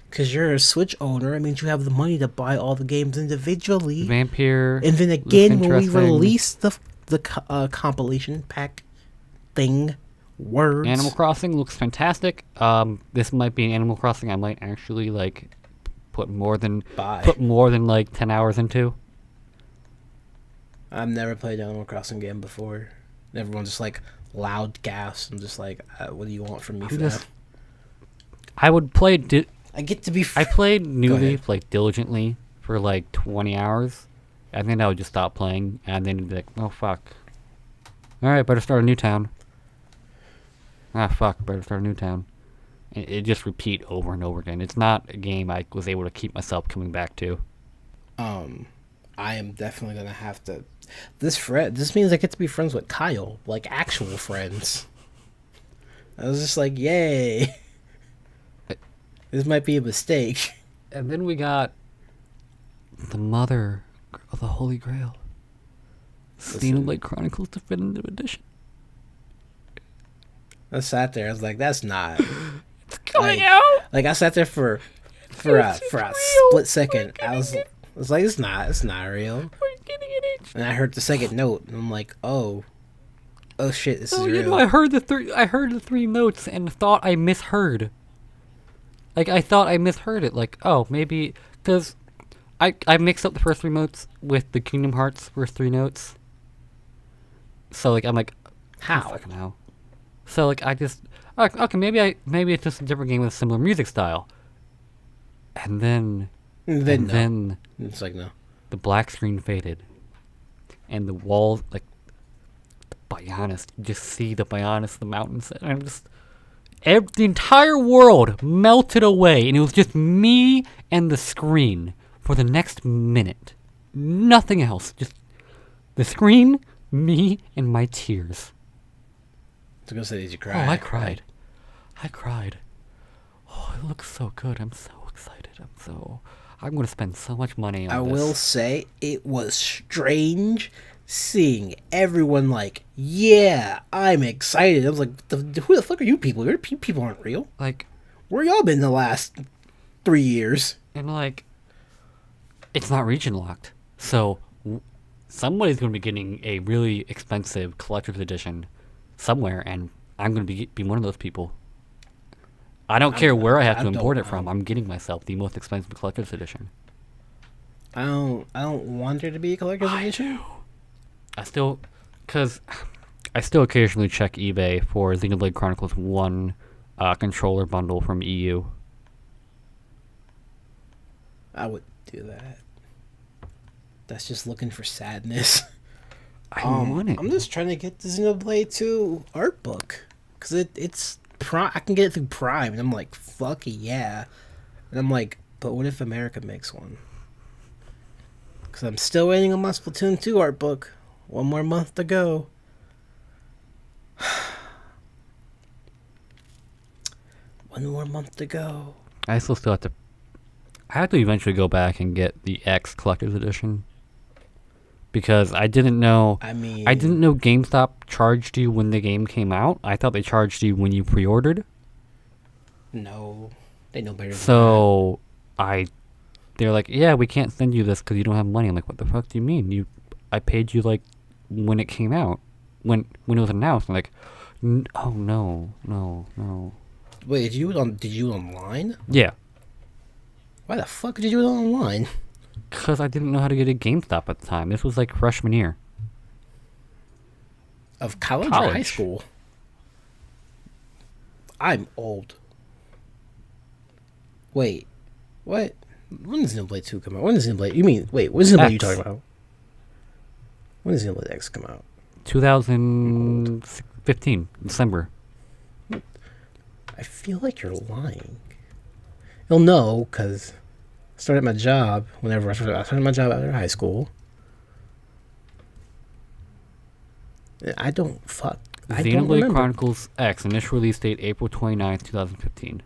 Because you're a Switch owner, it means you have the money to buy all the games individually. Vampire. And then looks again, when we interesting. release the compilation pack thing, words. Animal Crossing looks fantastic. This might be an Animal Crossing I might actually like put more than Bye. like 10 hours into. I've never played an Animal Crossing game before. And everyone's just like loud gasps. I'm just like, what do you want from me for just- that? I would play. I get to be. I played New ahead. Leaf like diligently for like 20 hours, and then I would just stop playing, and then it'd be like, oh fuck. All right, better start a new town. Ah fuck, better start a new town. And it just repeat over and over again. It's not a game I was able to keep myself coming back to. I am definitely gonna have to. This means I get to be friends with Kyle, like actual friends. I was just like, yay. This might be a mistake. And then we got the mother of the Holy Grail. Xenoblade Chronicles Definitive Edition. I sat there. I was like, "That's not." Coming Like- out. Like I sat there for a split second. I was like, "It's not real." We're getting And I heard the second note, and I'm like, oh shit, this is Oh, real. you know, I heard the three notes and thought I misheard. Like, I thought I misheard it. Like, oh, maybe because I mixed up the first three notes with the Kingdom Hearts first three notes. So like, I'm like, How? fucking hell. So like, I just okay, maybe it's just a different game with a similar music style. And then Then it's like no. the black screen faded, and the walls, like the Bionis, you just see the Bionis, the mountains, and I'm just the entire world melted away, and it was just me and the screen for the next minute. Nothing else, just the screen, me, and my tears. I was gonna say, did you cry? Oh, I cried. I cried. Oh, it looks so good. I'm so excited. I'm going to spend so much money on I this. will say it was strange seeing everyone like, yeah, I'm excited. I was like, who the fuck are you people? Your people aren't real. Like, Where y'all been the last 3 years? and like, it's not region locked. So, somebody's going to be getting a really expensive collector's edition somewhere, and I'm going to be one of those people. I don't care where I have to import it from. I'm getting myself the most expensive collector's edition. I don't want there to be a collector's edition. I still occasionally check eBay for Xenoblade Chronicles 1 controller bundle from EU. I would do that. That's just looking for sadness. I want it. I'm just trying to get the Xenoblade 2 art book because it's I can get it through Prime, and I'm like, fuck yeah. And I'm like, but what if America makes one? Because I'm still waiting on my Splatoon 2 art book. 1 more month to go. One more month to go. I still have to. I have to eventually go back and get the X collector's edition because I didn't know. I mean, I didn't know GameStop charged you when the game came out. I thought they charged you when you pre-ordered. No, they know better than So they're like, yeah, we can't send you this because you don't have money. I'm like, what the fuck do you mean? I paid you like when it came out, when it was announced. I'm like, oh no. that. Wait, did you do it online? Yeah, Why the fuck did you do it online? because I didn't know how to get a GameStop at the time. This was like freshman year. Of college or high College. school? I'm old. Wait, what? When does Xenoblade 2 come out? When does Xenoblade... You mean... Wait, what is Xenoblade you X. talking about? When does Xenoblade X come out? 2015, December. I feel like you're lying. You'll know, because I started my job whenever I started my job after high school. I don't... Fuck. I don't Xenoblade remember. Chronicles X, initial release date April 29th, 2015.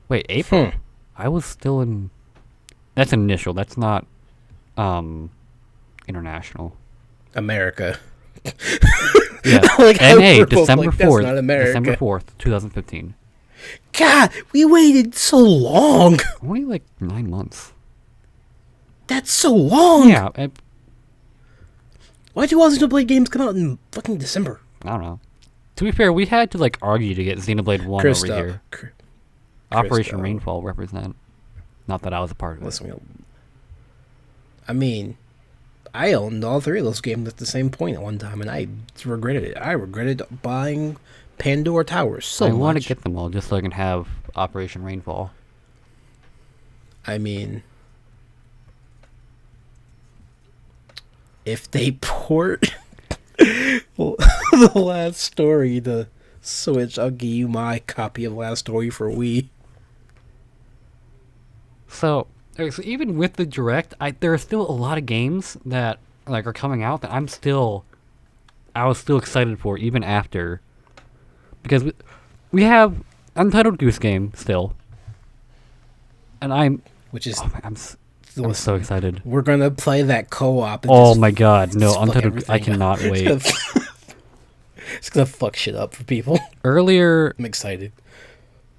Wait, April? I was still in... That's initial, that's not, international. America. Yeah, Like, I NA, was December like, that's 4th, not America. December 4th, 2015. God, we waited so long. Only like 9 months. That's so long. Yeah, Why do all Xenoblade games come out in fucking December? I don't know. To be fair, we had to like argue to get Xenoblade 1 over here. Operation Christo. Rainfall represent. Not that I was a part of it. Listen, I mean, I owned all 3 of those games at the same point at one time, and I regretted it. I regretted buying Pandora Towers so I much. want to get them all just so I can have Operation Rainfall. I mean, if they port the last story to Switch, I'll give you my copy of Last Story for Wii. So even with the Direct, there are still a lot of games that like are coming out that I was still excited for even after, because we have Untitled Goose Game still, and I'm so excited. We're gonna play that co-op. And Oh just my god, no, fuck Untitled! I everything cannot up. wait. It's gonna fuck shit up for people. Earlier, I'm excited.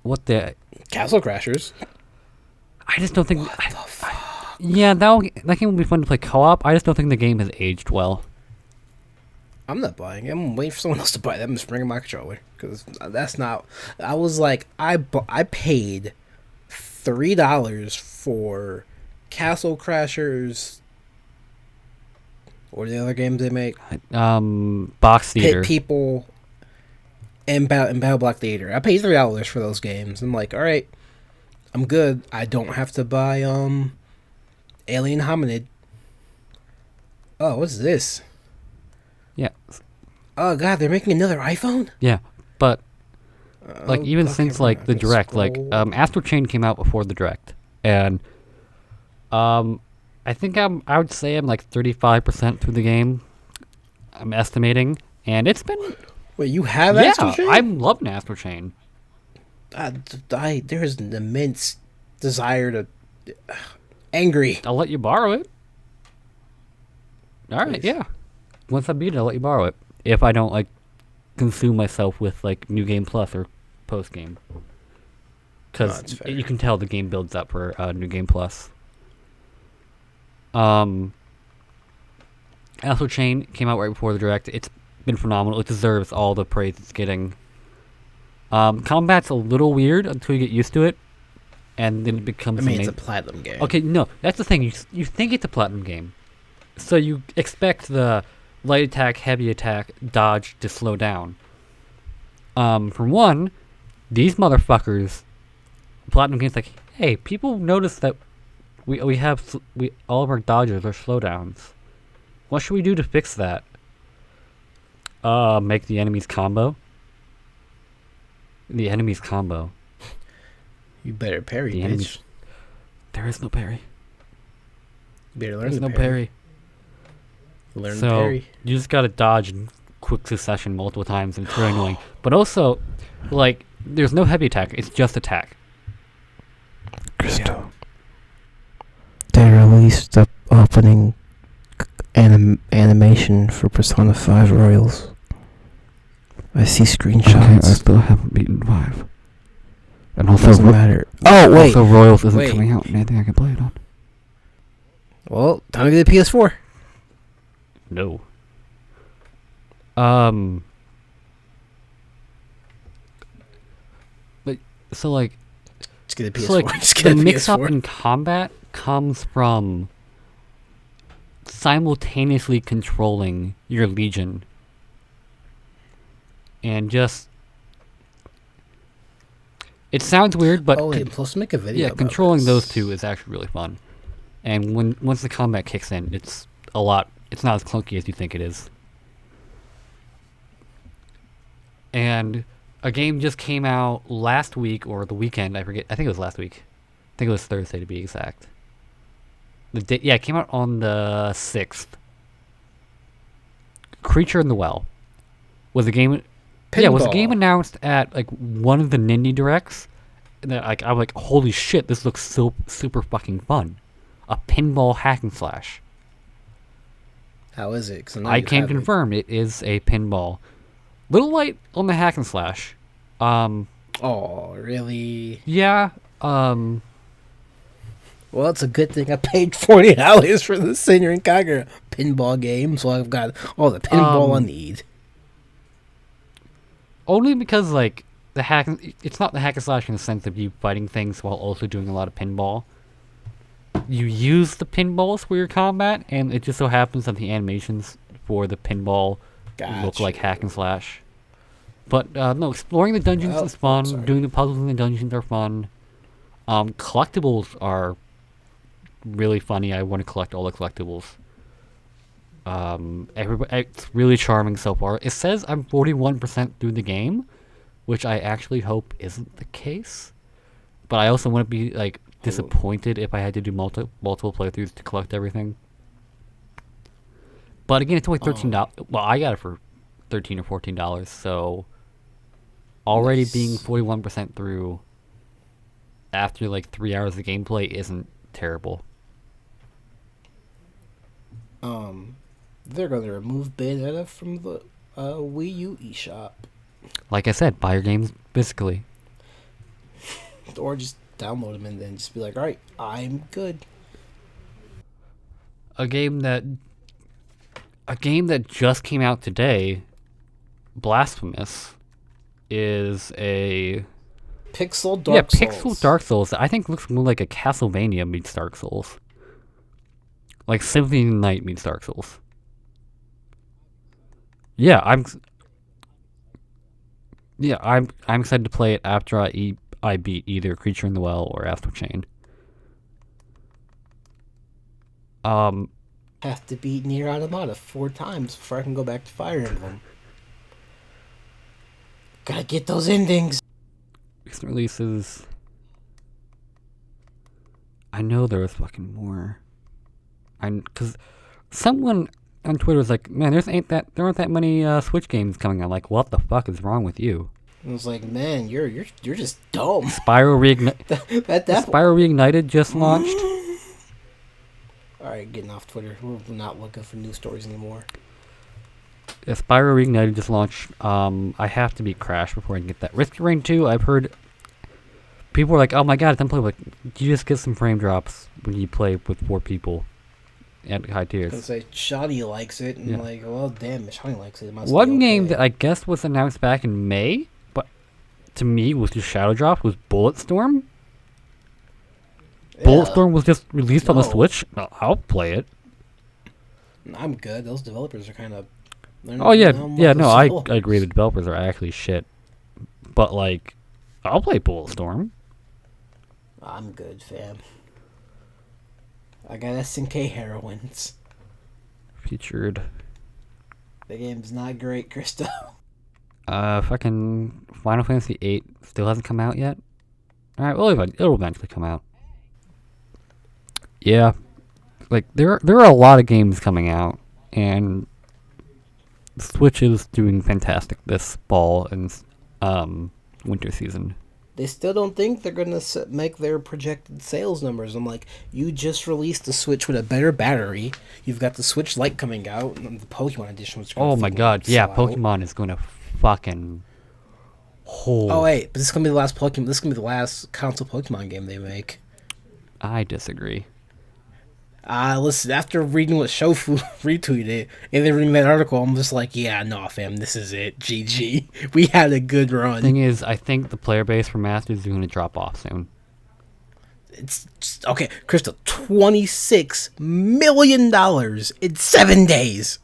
what the? Castle Crashers. I just don't think. Yeah, that game will be fun to play co-op. I just don't think the game has aged well. I'm not buying it. I'm waiting for someone else to buy it. I'm just bringing my controller because that's not. I was like, I paid $3 for Castle Crashers. What are the other games they make? Box Theater. Pit People and Battle Block Theater. I paid $3 for those games. I'm like, all right, I'm good. I don't have to buy Alien Hominid. Oh, what's this? Yeah. Oh god, they're making another iPhone? Yeah, but like even okay, since we're like not the gonna direct, like scroll. Astral Chain came out before the direct, and I think I would say I'm like 35% through the game. I'm estimating, and it's been Wait, you have yeah. Astral Chain? I'm loving Astral Chain. There's an immense desire to angry. I'll let you borrow it. All right, Please. yeah. Once I beat it, I'll let you borrow it. If I don't like consume myself with like New Game Plus or post game, because that's fair. you can tell the game builds up for New Game Plus. Astral Chain came out right before the direct. It's been phenomenal. It deserves all the praise it's getting. Combat's a little weird until you get used to it, and then it becomes. I mean, it's a amazing. platinum game. Okay, no, that's the thing. You think it's a platinum game, so you expect the light attack, heavy attack, dodge to slow down. For one, these motherfuckers, platinum games like, hey, people notice that we all of our dodges are slowdowns. What should we do to fix that? Make the enemies combo. The enemies combo. You better parry, The bitch. enemies- There is no parry. You better learn There's to no parry. parry. Learn to So parry. you just gotta dodge in quick succession multiple times, and it's really annoying. But also, like, there's no heavy attack; it's just attack. Christo. They released the opening animation for Persona 5 Royals. I see screenshots. I still haven't beaten 5. And Doesn't matter. Oh, wait. Also, Royals isn't Wait. coming out, and I think I can play it on. Well, time to get the PS4. No. But so like. Just get a PS4. So like Just the get a mix-up PS4. in combat comes from simultaneously controlling your legion and just it sounds weird, but Oh, wait, plus make a video. yeah, about controlling this. those two is actually really fun. And once the combat kicks in, it's a lot. It's not as clunky as you think it is. And a game just came out last week or the weekend. I forget. I think it was last week. I think it was Thursday to be exact. Yeah, it came out on the 6th. Creature in the Well was a game. Yeah, it was a game Pinball. announced at like one of the Nindy Directs. And that, like, I'm like, holy shit, this looks so super fucking fun. A pinball hack and slash. How is it? 'Cause know I you can have it. confirm it is a pinball. Little light on the hack and slash. Oh, really? Yeah. Well, it's a good thing I paid $40 for the Senior and Kagura pinball game, so I've got all the pinball I need. Only because like the hack, it's not the hack and slash in the sense of you fighting things while also doing a lot of pinball. You use the pinballs for your combat, and it just so happens that the animations for the pinball look like hack and slash. But no, exploring the dungeons Oh, is fun. sorry. Doing the puzzles in the dungeons are fun. Collectibles are really funny. I want to collect all the collectibles. It's really charming so far. It says I'm 41% through the game, which I actually hope isn't the case. But I also wouldn't be like disappointed if I had to do multiple playthroughs to collect everything. But again, it's only $13. Well, I got it for $13 or $14, so already being Nice. 41% through after like 3 hours of gameplay isn't terrible. They're gonna remove Bayonetta from the Wii U eShop, Like I said, buy your games physically. or just download them and then just be like, all right, I'm good. a game that just came out today, Blasphemous, is a Pixel Dark Souls. Pixel Dark Souls. I think looks more like a Castlevania meets Dark Souls. Like Symphony of the Night meets Dark Souls. Yeah, I'm excited to play it after I beat either Creature in the Well or Astral Chain. Have to beat Nier Automata 4 times before I can go back to Fire Emblem. Gotta get those endings. Recent releases. I know there was fucking more. Cause someone on Twitter was like, "Man, there aren't that many Switch games coming out." Like, what the fuck is wrong with you? I was like, man, you're just dumb. Spyro Reignited just launched. All right, getting off Twitter. We're not looking for news stories anymore. Spyro Reignited just launched. I have to beat Crash before I can get that. Risky Rain 2, I've heard people are like, "Oh my god, it's unplayable." Like, you just get some frame drops when you play with 4 people at high tiers. Because like, Shoddy likes it, and like, well, damn, Shoddy likes it. One game that I guess was announced back in May, but to me was just Shadow Drop, was Bulletstorm. Yeah. Bulletstorm was just released on the Switch. I'll play it. I'm good. Those developers are kind of... Oh, yeah. I agree. The developers are actually shit. But, like, I'll play Bulletstorm. I'm good, fam. I got SNK heroines. Featured. The game's not great, Christo. Fucking Final Fantasy VIII still hasn't come out yet. Alright, well, it'll eventually come out. Yeah. Like, there are a lot of games coming out, and Switch is doing fantastic this fall and winter season. They still don't think they're going to make their projected sales numbers. I'm like, you just released the Switch with a better battery. You've got the Switch Lite coming out, and the Pokemon edition was going to my god, yeah, Pokemon is going to fucking hold. Oh, wait, but this is going to be the last Pokemon. This is going to be the last console Pokemon game they make. I disagree. Listen, after reading what Shofu retweeted and then reading that article, I'm just like, yeah, no, fam, this is it. GG. We had a good run. Thing is, I think the player base for Masters is going to drop off soon. It's just, okay, Crystal, $26 million in 7 days.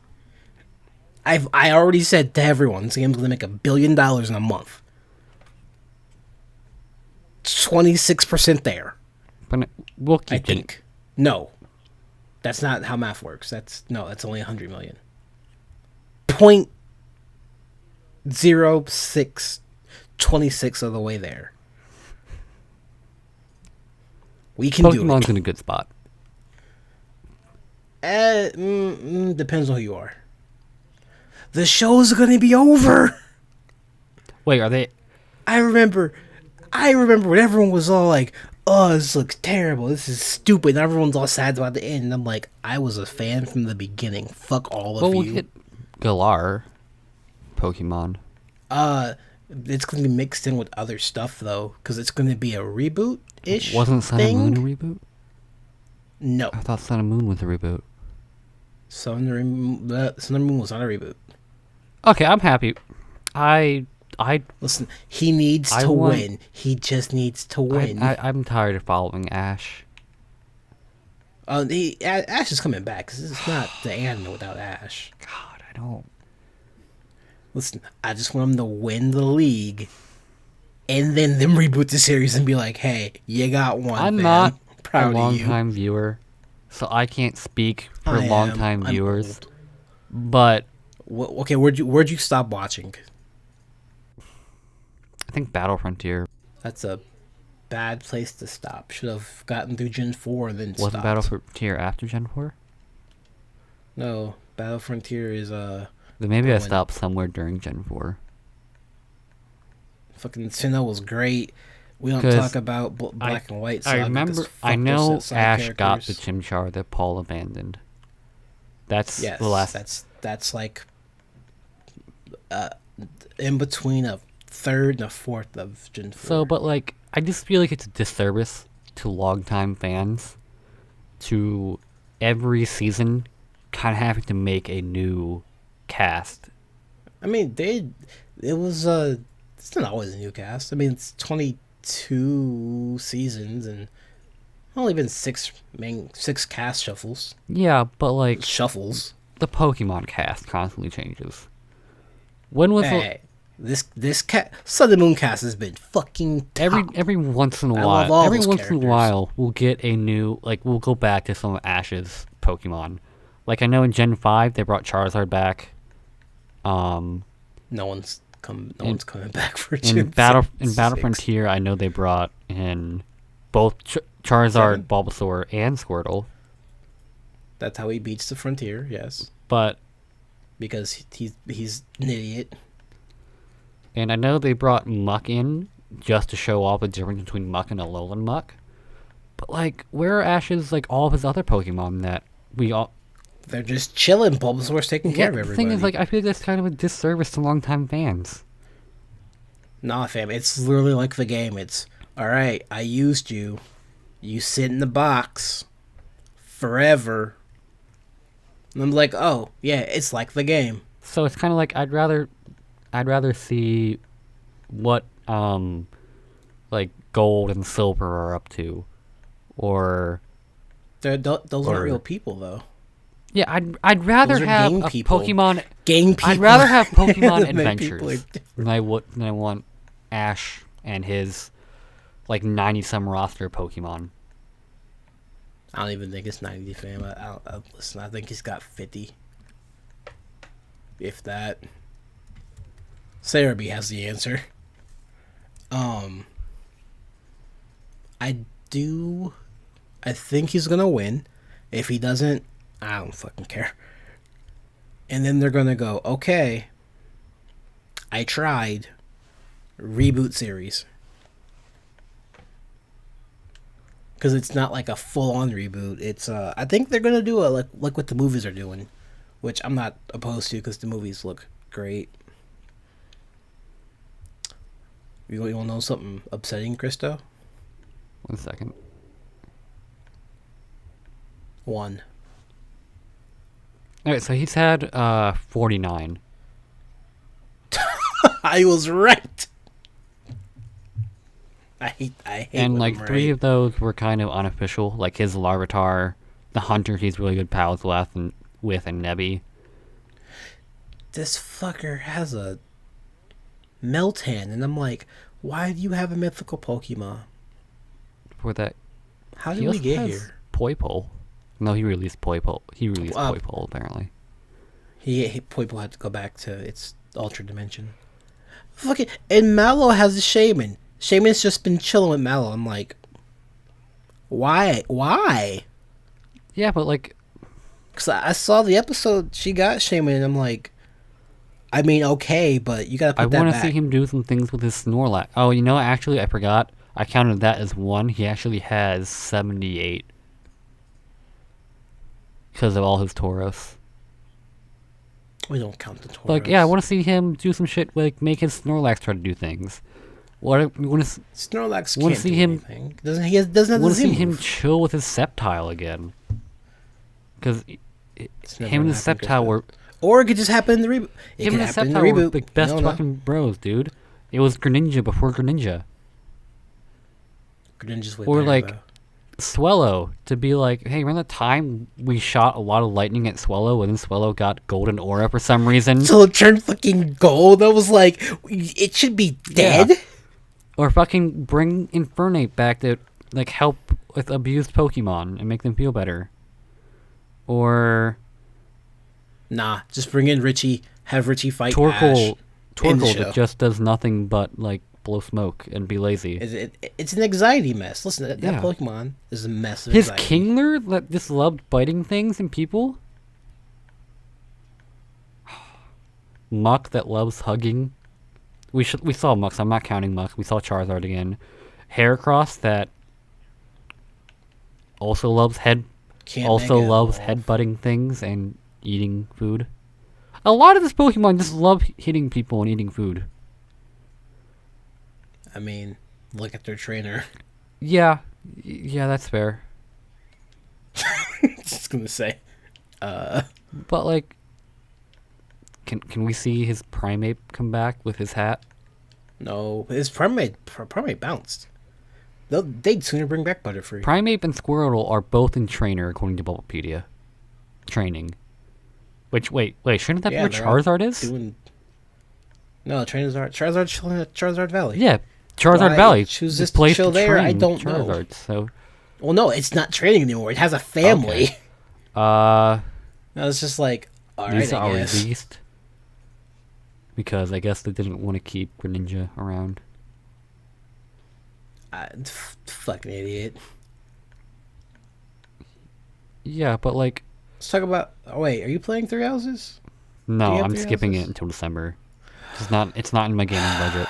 I already said to everyone, this game's going to make $1 billion in a month. 26% there. But we'll keep I think. No. That's not how math works. That's only 100 million. 0.06, 26 of the way there. We can do it. Pokemon's in a good spot. Depends on who you are. The show's gonna be over. Wait, are they? I remember when everyone was all like, "Oh, this looks terrible. This is stupid." And everyone's all sad about the end. And I'm like, I was a fan from the beginning. Fuck all of you. We'll get Galar Pokemon. It's going to be mixed in with other stuff, though, because it's going to be a reboot-ish Wasn't Sun and Moon a reboot? No. I thought Sun and Moon was a reboot. Sun and Moon was not a reboot. Okay, I'm happy. Listen, he needs to win. He just needs to win. I'm tired of following Ash. Ash is coming back because it's not the anime without Ash. God, I don't. Listen, I just want him to win the league, and then them reboot the series and be like, "Hey, you got one." I'm not a long-time viewer, so I can't speak for long-time viewers. But okay, where'd you stop watching? I think Battle Frontier. That's a bad place to stop. Should have gotten through Gen 4 and then Wasn't stopped. Battle Frontier after Gen 4? No, Battle Frontier is Then maybe I stopped somewhere during Gen 4. Fucking Sinnoh was great. We don't talk about Black and White. I remember. I know Ash got the Chimchar that Paul abandoned. That's the last. That's like in between a third and a fourth of Gen 4. So, but like, I just feel like it's a disservice to longtime fans to every season kind of having to make a new cast. I mean, it's not always a new cast. I mean, it's 22 seasons and only been six cast shuffles. Yeah, but like Shuffles. the Pokemon cast constantly changes. When was Hey, this cat Sun and Moon cast has been fucking top. every once in a I love while, all every those once in a characters. while, we'll get a new, like, we'll go back to some of Ash's Pokemon. Like, I know in Gen 5 they brought Charizard back. No one's coming back for In Gen Battle 6. Frontier, I know they brought in both Charizard, Seven. Bulbasaur, and Squirtle. That's how he beats the Frontier, yes. But Because he's an idiot. and I know they brought Muck in just to show off the difference between Muck and a Alolan Muck. But like, where are Ash's like all of his other Pokemon that we all? They're just chilling. Bulbasaur's taking care of The everybody. thing is, like, I feel that's kind of a disservice to longtime fans. Nah, fam. It's literally like the game. It's, alright, I used you. You sit in the box. Forever. And I'm like, oh, yeah, it's like the game. So it's kind of like I'd rather see what like Gold and Silver are up to, or Those Or- aren't real people, though. yeah, I'd rather Those are have game a people. Pokemon. Game people. I'd rather have Pokemon than people Adventures are- than I want Ash and his like 90-some roster of Pokemon. I don't even think it's 90, fam. Listen, I think he's got 50. If that. Sarah B has the answer. I think he's gonna win. If he doesn't, I don't fucking care. And then they're gonna go, okay, I tried. Reboot series. Because it's not like a full-on reboot. It's I think they're gonna do a like what the movies are doing, which I'm not opposed to because the movies look great. You want to know something upsetting, Christo? 1 second. One. All right, so he's had 49. I was right. I hate And when like I'm 3 right. of those were kind of unofficial, like his Larvitar, the Hunter he's really good pals with, and Nebby. This fucker has a Meltan, and I'm like, why do you have a mythical Pokemon? For that, How he did we also get has here? Poipole. No, he released Poipole. He released Uh, Poipole apparently. Poipo had to go back to its Ultra Dimension. Fucking, and Mallow has a Shaman. Shaman's just been chilling with Mallow. I'm like, why? Why? Yeah, but like, Because I saw the episode she got Shaman, and I'm like, I mean, okay, but you gotta I put that want to back. see him do some things with his Snorlax. Oh, you know, actually, I forgot. I counted that as 1. He actually has 78 because of all his Tauros. We don't count the Tauros. Like, yeah, I want to see him do some shit, like make his Snorlax try to do things. What we want to Snorlax wanna can't see do him- anything. Doesn't have the want to see Z him move. chill with his Sceptile again. Because It's never him and gonna his happen, Sceptile were Or it could just happen in the reboot. It him could and his happen in the Sceptile were reboot. the best No, no. fucking bros, dude. It was Greninja before Greninja. Greninja's way Or better, like though. Swellow to be like, hey, remember the time we shot a lot of lightning at Swellow and then Swellow got golden aura for some reason? So it turned fucking gold. I was like, it should be dead. Yeah. Or fucking bring Infernape back to like help with abused Pokemon and make them feel better. Or Nah, just bring in Richie. Have Richie fight Ash. Torkoal in the show. that just does nothing but like blow smoke and be lazy. It's an anxiety mess. Listen, that Yeah. Pokemon is a mess of His anxiety. Kingler that just loved biting things and people. Muck that loves hugging. We saw Muck, so I'm not counting Muck. We saw Charizard again. Heracross that also loves Can't make it loves evolve. headbutting things and eating food. A lot of this Pokemon just love hitting people and eating food. I mean, look at their trainer. Yeah, yeah, that's fair. just gonna say. But like, can we see his Primeape come back with his hat? No, his Primate bounced. They'd sooner bring back Butterfree. Primeape and Squirtle are both in Trainer according to Bulbapedia. Training. Which wait, shouldn't that be where they're all Charizard is? No, Charizard's chilling at Charizard Valley. Yeah, Charizard Why Valley. chooses the place to chill to there, train I don't know. Charizards, so Well, no, it's not training anymore. It has a family. Okay. No, it's just like, alright, these are I guess. released because I guess they didn't want to keep Greninja around. Fucking idiot. Yeah, but like, Let's talk about. Oh wait, are you playing Three Houses? no, Do you have I'm 3 skipping houses? it until December. It's not in my gaming budget.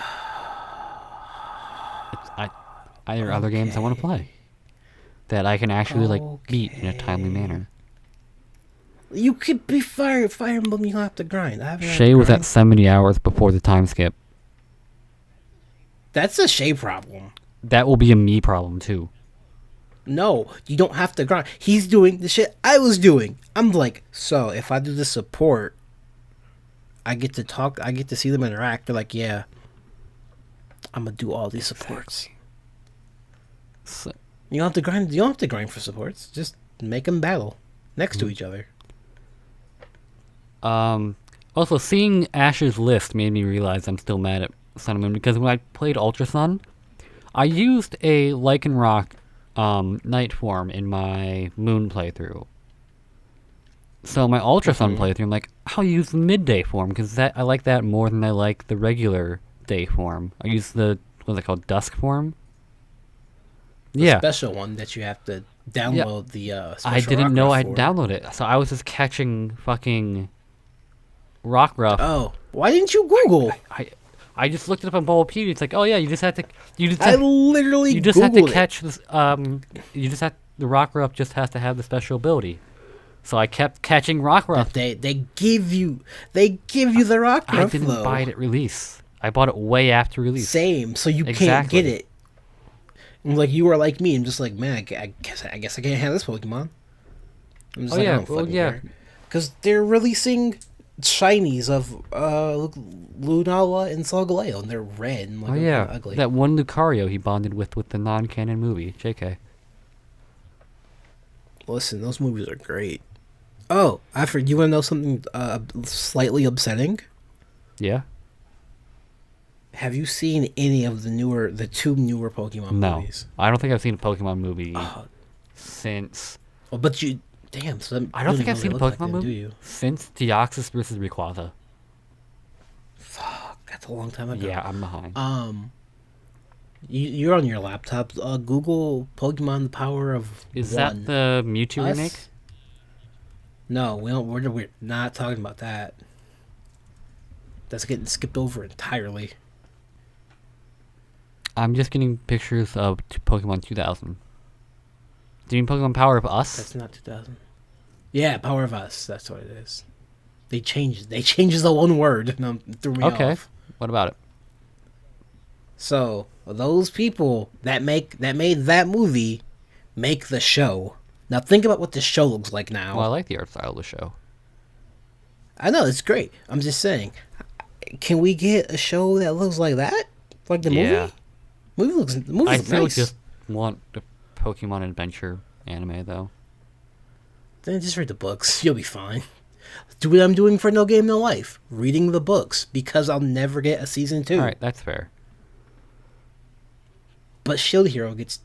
There are other games I want to play that I can actually like beat in a timely manner. You could be Fire Emblem. You don't have to grind. I haven't. had Shay to was at grind. 70 hours before the time skip. That's a Shay problem. That will be a me problem too. No, you don't have to grind. He's doing the shit I was doing. I'm like, so if I do the support, I get to talk. I get to see them interact. They're like, yeah, I'm gonna do all these supports. So, You don't have to grind. You don't have to grind for supports. Just make them battle next to each other. also, seeing Ash's list made me realize I'm still mad at Sun and Moon because when I played Ultra Sun, I used a Lycanroc night form in my Moon playthrough. So my Ultra Sun playthrough, I'm like, I'll use the midday form because I like that more than I like the regular day form. I use the what's it called, Dusk form. The special one that you have to download the special I didn't know Rockruff I'd for. download it, so I was just catching fucking Rockruff. Oh, why didn't you Google? I just looked it up on Bulbapedia. It's like, oh yeah, you just have to Googled catch this. The Rockruff just has to have the special ability. So I kept catching Rockruff. They give you the Rockruff. I didn't buy it at release. I bought it way after release. Same, so you can't Exactly. get it. And like you were like me, I'm just like, man, I guess I can't have this Pokemon. I'm just Oh, like, yeah, I don't well, fucking yeah. care. Because they're releasing shinies of Lunala and Solgaleo, and they're red and like Oh yeah, ugly. that one Lucario he bonded with the non-canon movie. JK. Listen, those movies are great. Oh, I forgot. You want to know something slightly upsetting? Yeah. Have you seen any of the two newer Pokemon No, movies? I don't think I've seen a Pokemon movie Oh. since. Oh, but you, damn. So that I don't think really I've seen a look like Pokemon them, movie do you? since Deoxys versus Rayquaza. Fuck, that's a long time ago. Yeah, I'm behind. You're on your laptop. Google Pokemon: The Power of Is One. that the Mewtwo Us? remake? No, we don't. We're not talking about that. That's getting skipped over entirely. I'm just getting pictures of Pokemon 2000. Do you mean Pokemon Power of Us? That's not 2000. Yeah, Power of Us. That's what it is. They changed the one word and it threw me Okay. off. What about it? So those people that made that movie make the show. Now think about what the show looks like now. Well, I like the art style of the show. I know it's great. I'm just saying, can we get a show that looks like that, like the Yeah. movie? The movie I looks still nice. just want the Pokemon Adventure anime, though. Then just read the books. You'll be fine. Do what I'm doing for No Game No Life, reading the books because I'll never get a season 2. All right, that's fair. But Shield Hero gets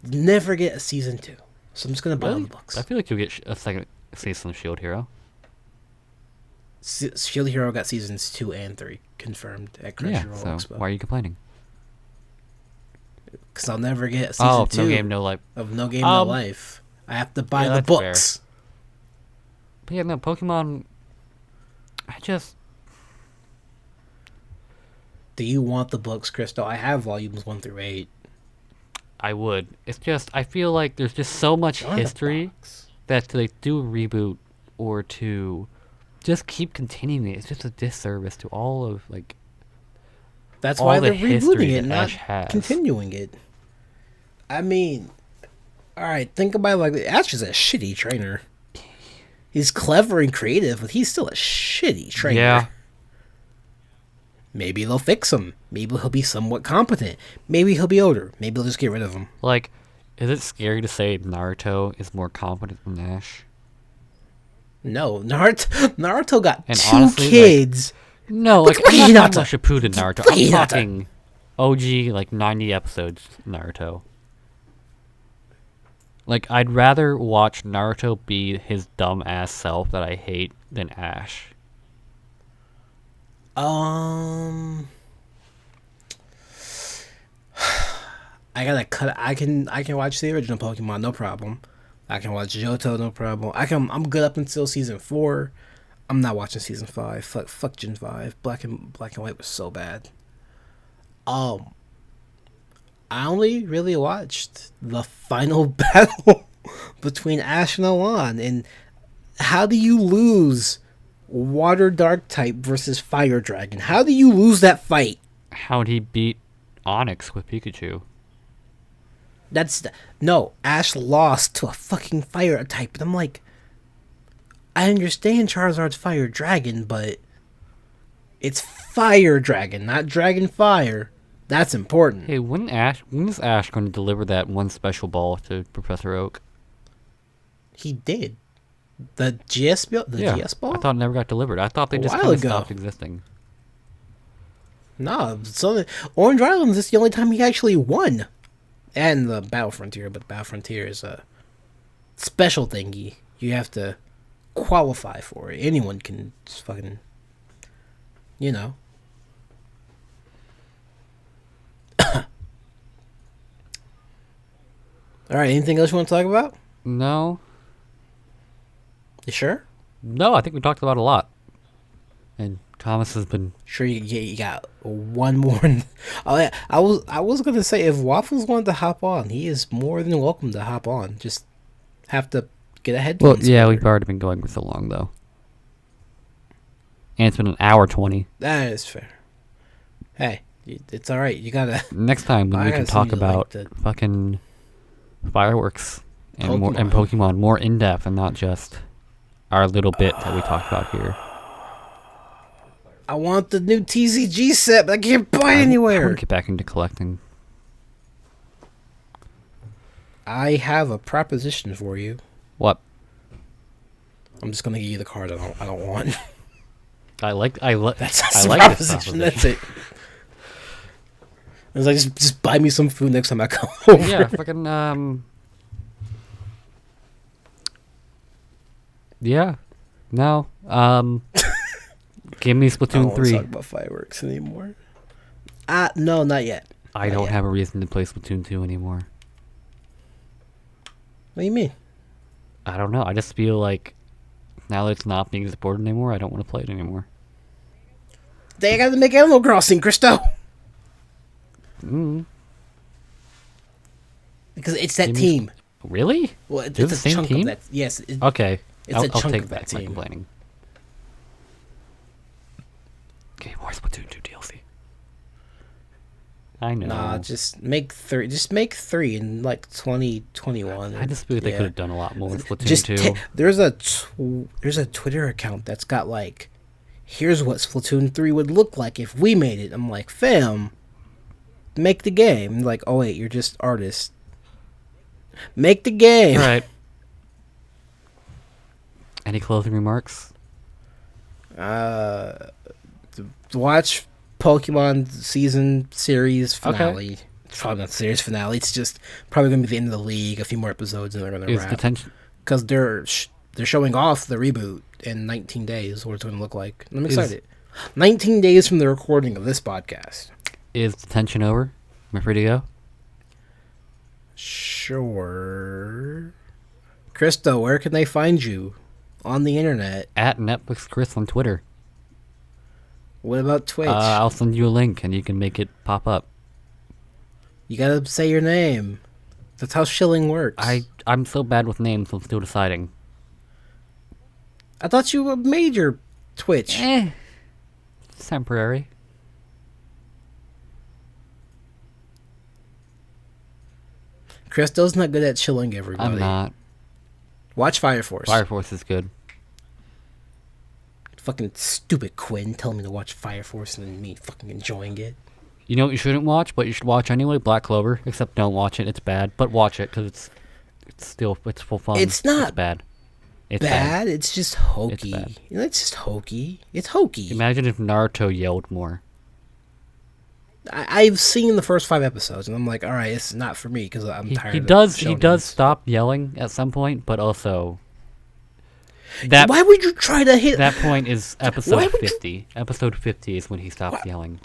never get a season 2, so I'm just gonna buy all the books. I feel like you'll get a second season of Shield Hero. Shield Hero got seasons 2 and 3 confirmed at Yeah, Crunchyroll so Expo. why are you complaining? Because I'll never get a season Oh, 2 No Game No Life. of No Game No Life. I have to buy yeah, the that's books. But yeah, no, Pokemon... Do you want the books, Christo? I have volumes 1 through 8. I would. It's just, I feel like there's just so much I want the history box. that to like, do a reboot or to just keep continuing it, it's just a disservice to all of, like... That's all why the they're history rebooting it, that not Ash has. continuing it. I mean, All right, think about it like Ash is a shitty trainer. He's clever and creative, but he's still a shitty trainer. Yeah. Maybe they'll fix him. Maybe he'll be somewhat competent. Maybe he'll be older. Maybe they'll just get rid of him. Like, is it scary to say Naruto is more competent than Ash? No, Naruto got And two honestly, kids. No, like, Look at I'm not talking Hinata. about Shippuden Naruto. Look at I'm Hinata. talking OG, like, 90 episodes Naruto. Like, I'd rather watch Naruto be his dumb-ass self that I hate than Ash. I gotta cut. I can watch the original Pokemon, no problem. I can watch Johto, no problem. I'm good up until season 4. I'm not watching season 5. Fuck Gen 5. Black and White was so bad. I only really watched the final battle between Ash and Alon, and how do you lose Water Dark type versus Fire Dragon? How do you lose that fight? How'd he beat Onyx with Pikachu? No, Ash lost to a fucking fire type, and I'm like, I understand Charizard's Fire Dragon, but it's Fire Dragon, not Dragon Fire. That's important. Hey, when is Ash going to deliver that one special ball to Professor Oak? He did. The GS ball? I thought it never got delivered. I thought they A just while kind of ago. stopped existing. No, so Orange Islands is the only time he actually won. And the Battle Frontier, but Battle Frontier is a special thingy. You have to qualify for it. Anyone can just fucking, you know. Alright, anything else you want to talk about? No. You sure? No, I think we talked about a lot. And Thomas has been... Sure, you got one more. Oh yeah, I was gonna say if Waffles wanted to hop on, he is more than welcome to hop on. Just have to get a headphones. Well, yeah, for we've already been going for so long, though. And it's been an hour 20. That is fair. Hey, it's all right. You gotta. Next time when I we gotta can talk send you, like, about the fucking fireworks and Pokemon. Pokemon more in depth and not just our little bit that we talked about here. I want the new TCG set, but I can't buy I anywhere. want to get back into collecting. I have a proposition for you. What? I'm just gonna give you the card I don't want. That's I I like like this proposition. proposition. That's it. I was like, just buy me some food next time I come over. Yeah, fucking yeah. No. Give me I don't Splatoon want to 3. talk about fireworks anymore. No, not yet. I Not don't yet. have a reason to play Splatoon 2 anymore. What do you mean? I don't know. I just feel like now that it's not being supported anymore, I don't want to play it anymore. They got to make Animal Crossing, Christo. Because it's that You mean- team. Really? Well, it's They're a the same chunk team? of that. Yes, Okay. It's I'll a chunk take of that back my team. complaining. Okay, more Splatoon 2 DLC. I know. Nah, just make 3. Just make 3 in like 2021. I just feel like they Yeah. could have done a lot more with Splatoon Just 2. there's a Twitter account that's got like, here's what Splatoon 3 would look like if we made it. I'm like, fam, make the game. Like, oh wait, you're just artists. Make the game. All right. Any closing remarks? Watch Pokemon season series finale. It's probably not series finale. It's just probably gonna be the end of the league. A few more episodes and they're gonna Is wrap. Detention Because they're showing off the reboot in 19 days. What it's gonna look like. I'm excited. 19 days from the recording of this podcast. over? Am I free to go? Sure. Christo, where can they find you on the internet? At Netflix Chris on Twitter. What about Twitch? I'll send you a link and you can make it pop up. You gotta say your name. That's how shilling works. I'm so bad with names, I'm still deciding. I thought you made your Twitch. It's temporary. Christo's not good at chilling everybody. I'm not. Watch Fire Force. Fire Force is good. Fucking stupid Quinn telling me to watch Fire Force and then me fucking enjoying it. You know what you shouldn't watch, but you should watch anyway? Black Clover. Except don't watch it. It's bad. But watch it, because it's full fun. It's not It's bad. It's bad. It's just hokey. It's bad. It's just hokey. It's hokey. Imagine if Naruto yelled more. I've seen the first 5 episodes, and I'm like, all right, it's not for me because I'm tired. He of does shonens. stop yelling at some point, but also that Why would you try to hit? that point is Why episode would you- 50. Episode 50 is when he stops yelling.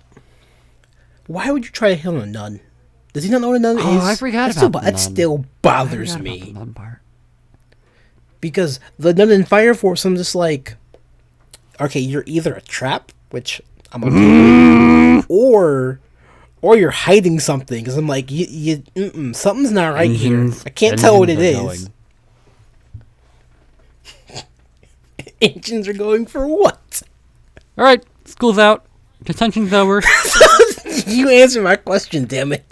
Why would you try to hit on a nun? Does he not know what a nun is? Oh, I forgot That about the That nun. still I bothers forgot about me the nun part. because the nun in Fire Force, I'm just like, okay, you're either a trap, which I'm okay with, or you're hiding something. Because I'm like, something's not right here. I can't tell what it is. Engines are going for what? All right, school's out. Detention's over. You answer my question, damn it.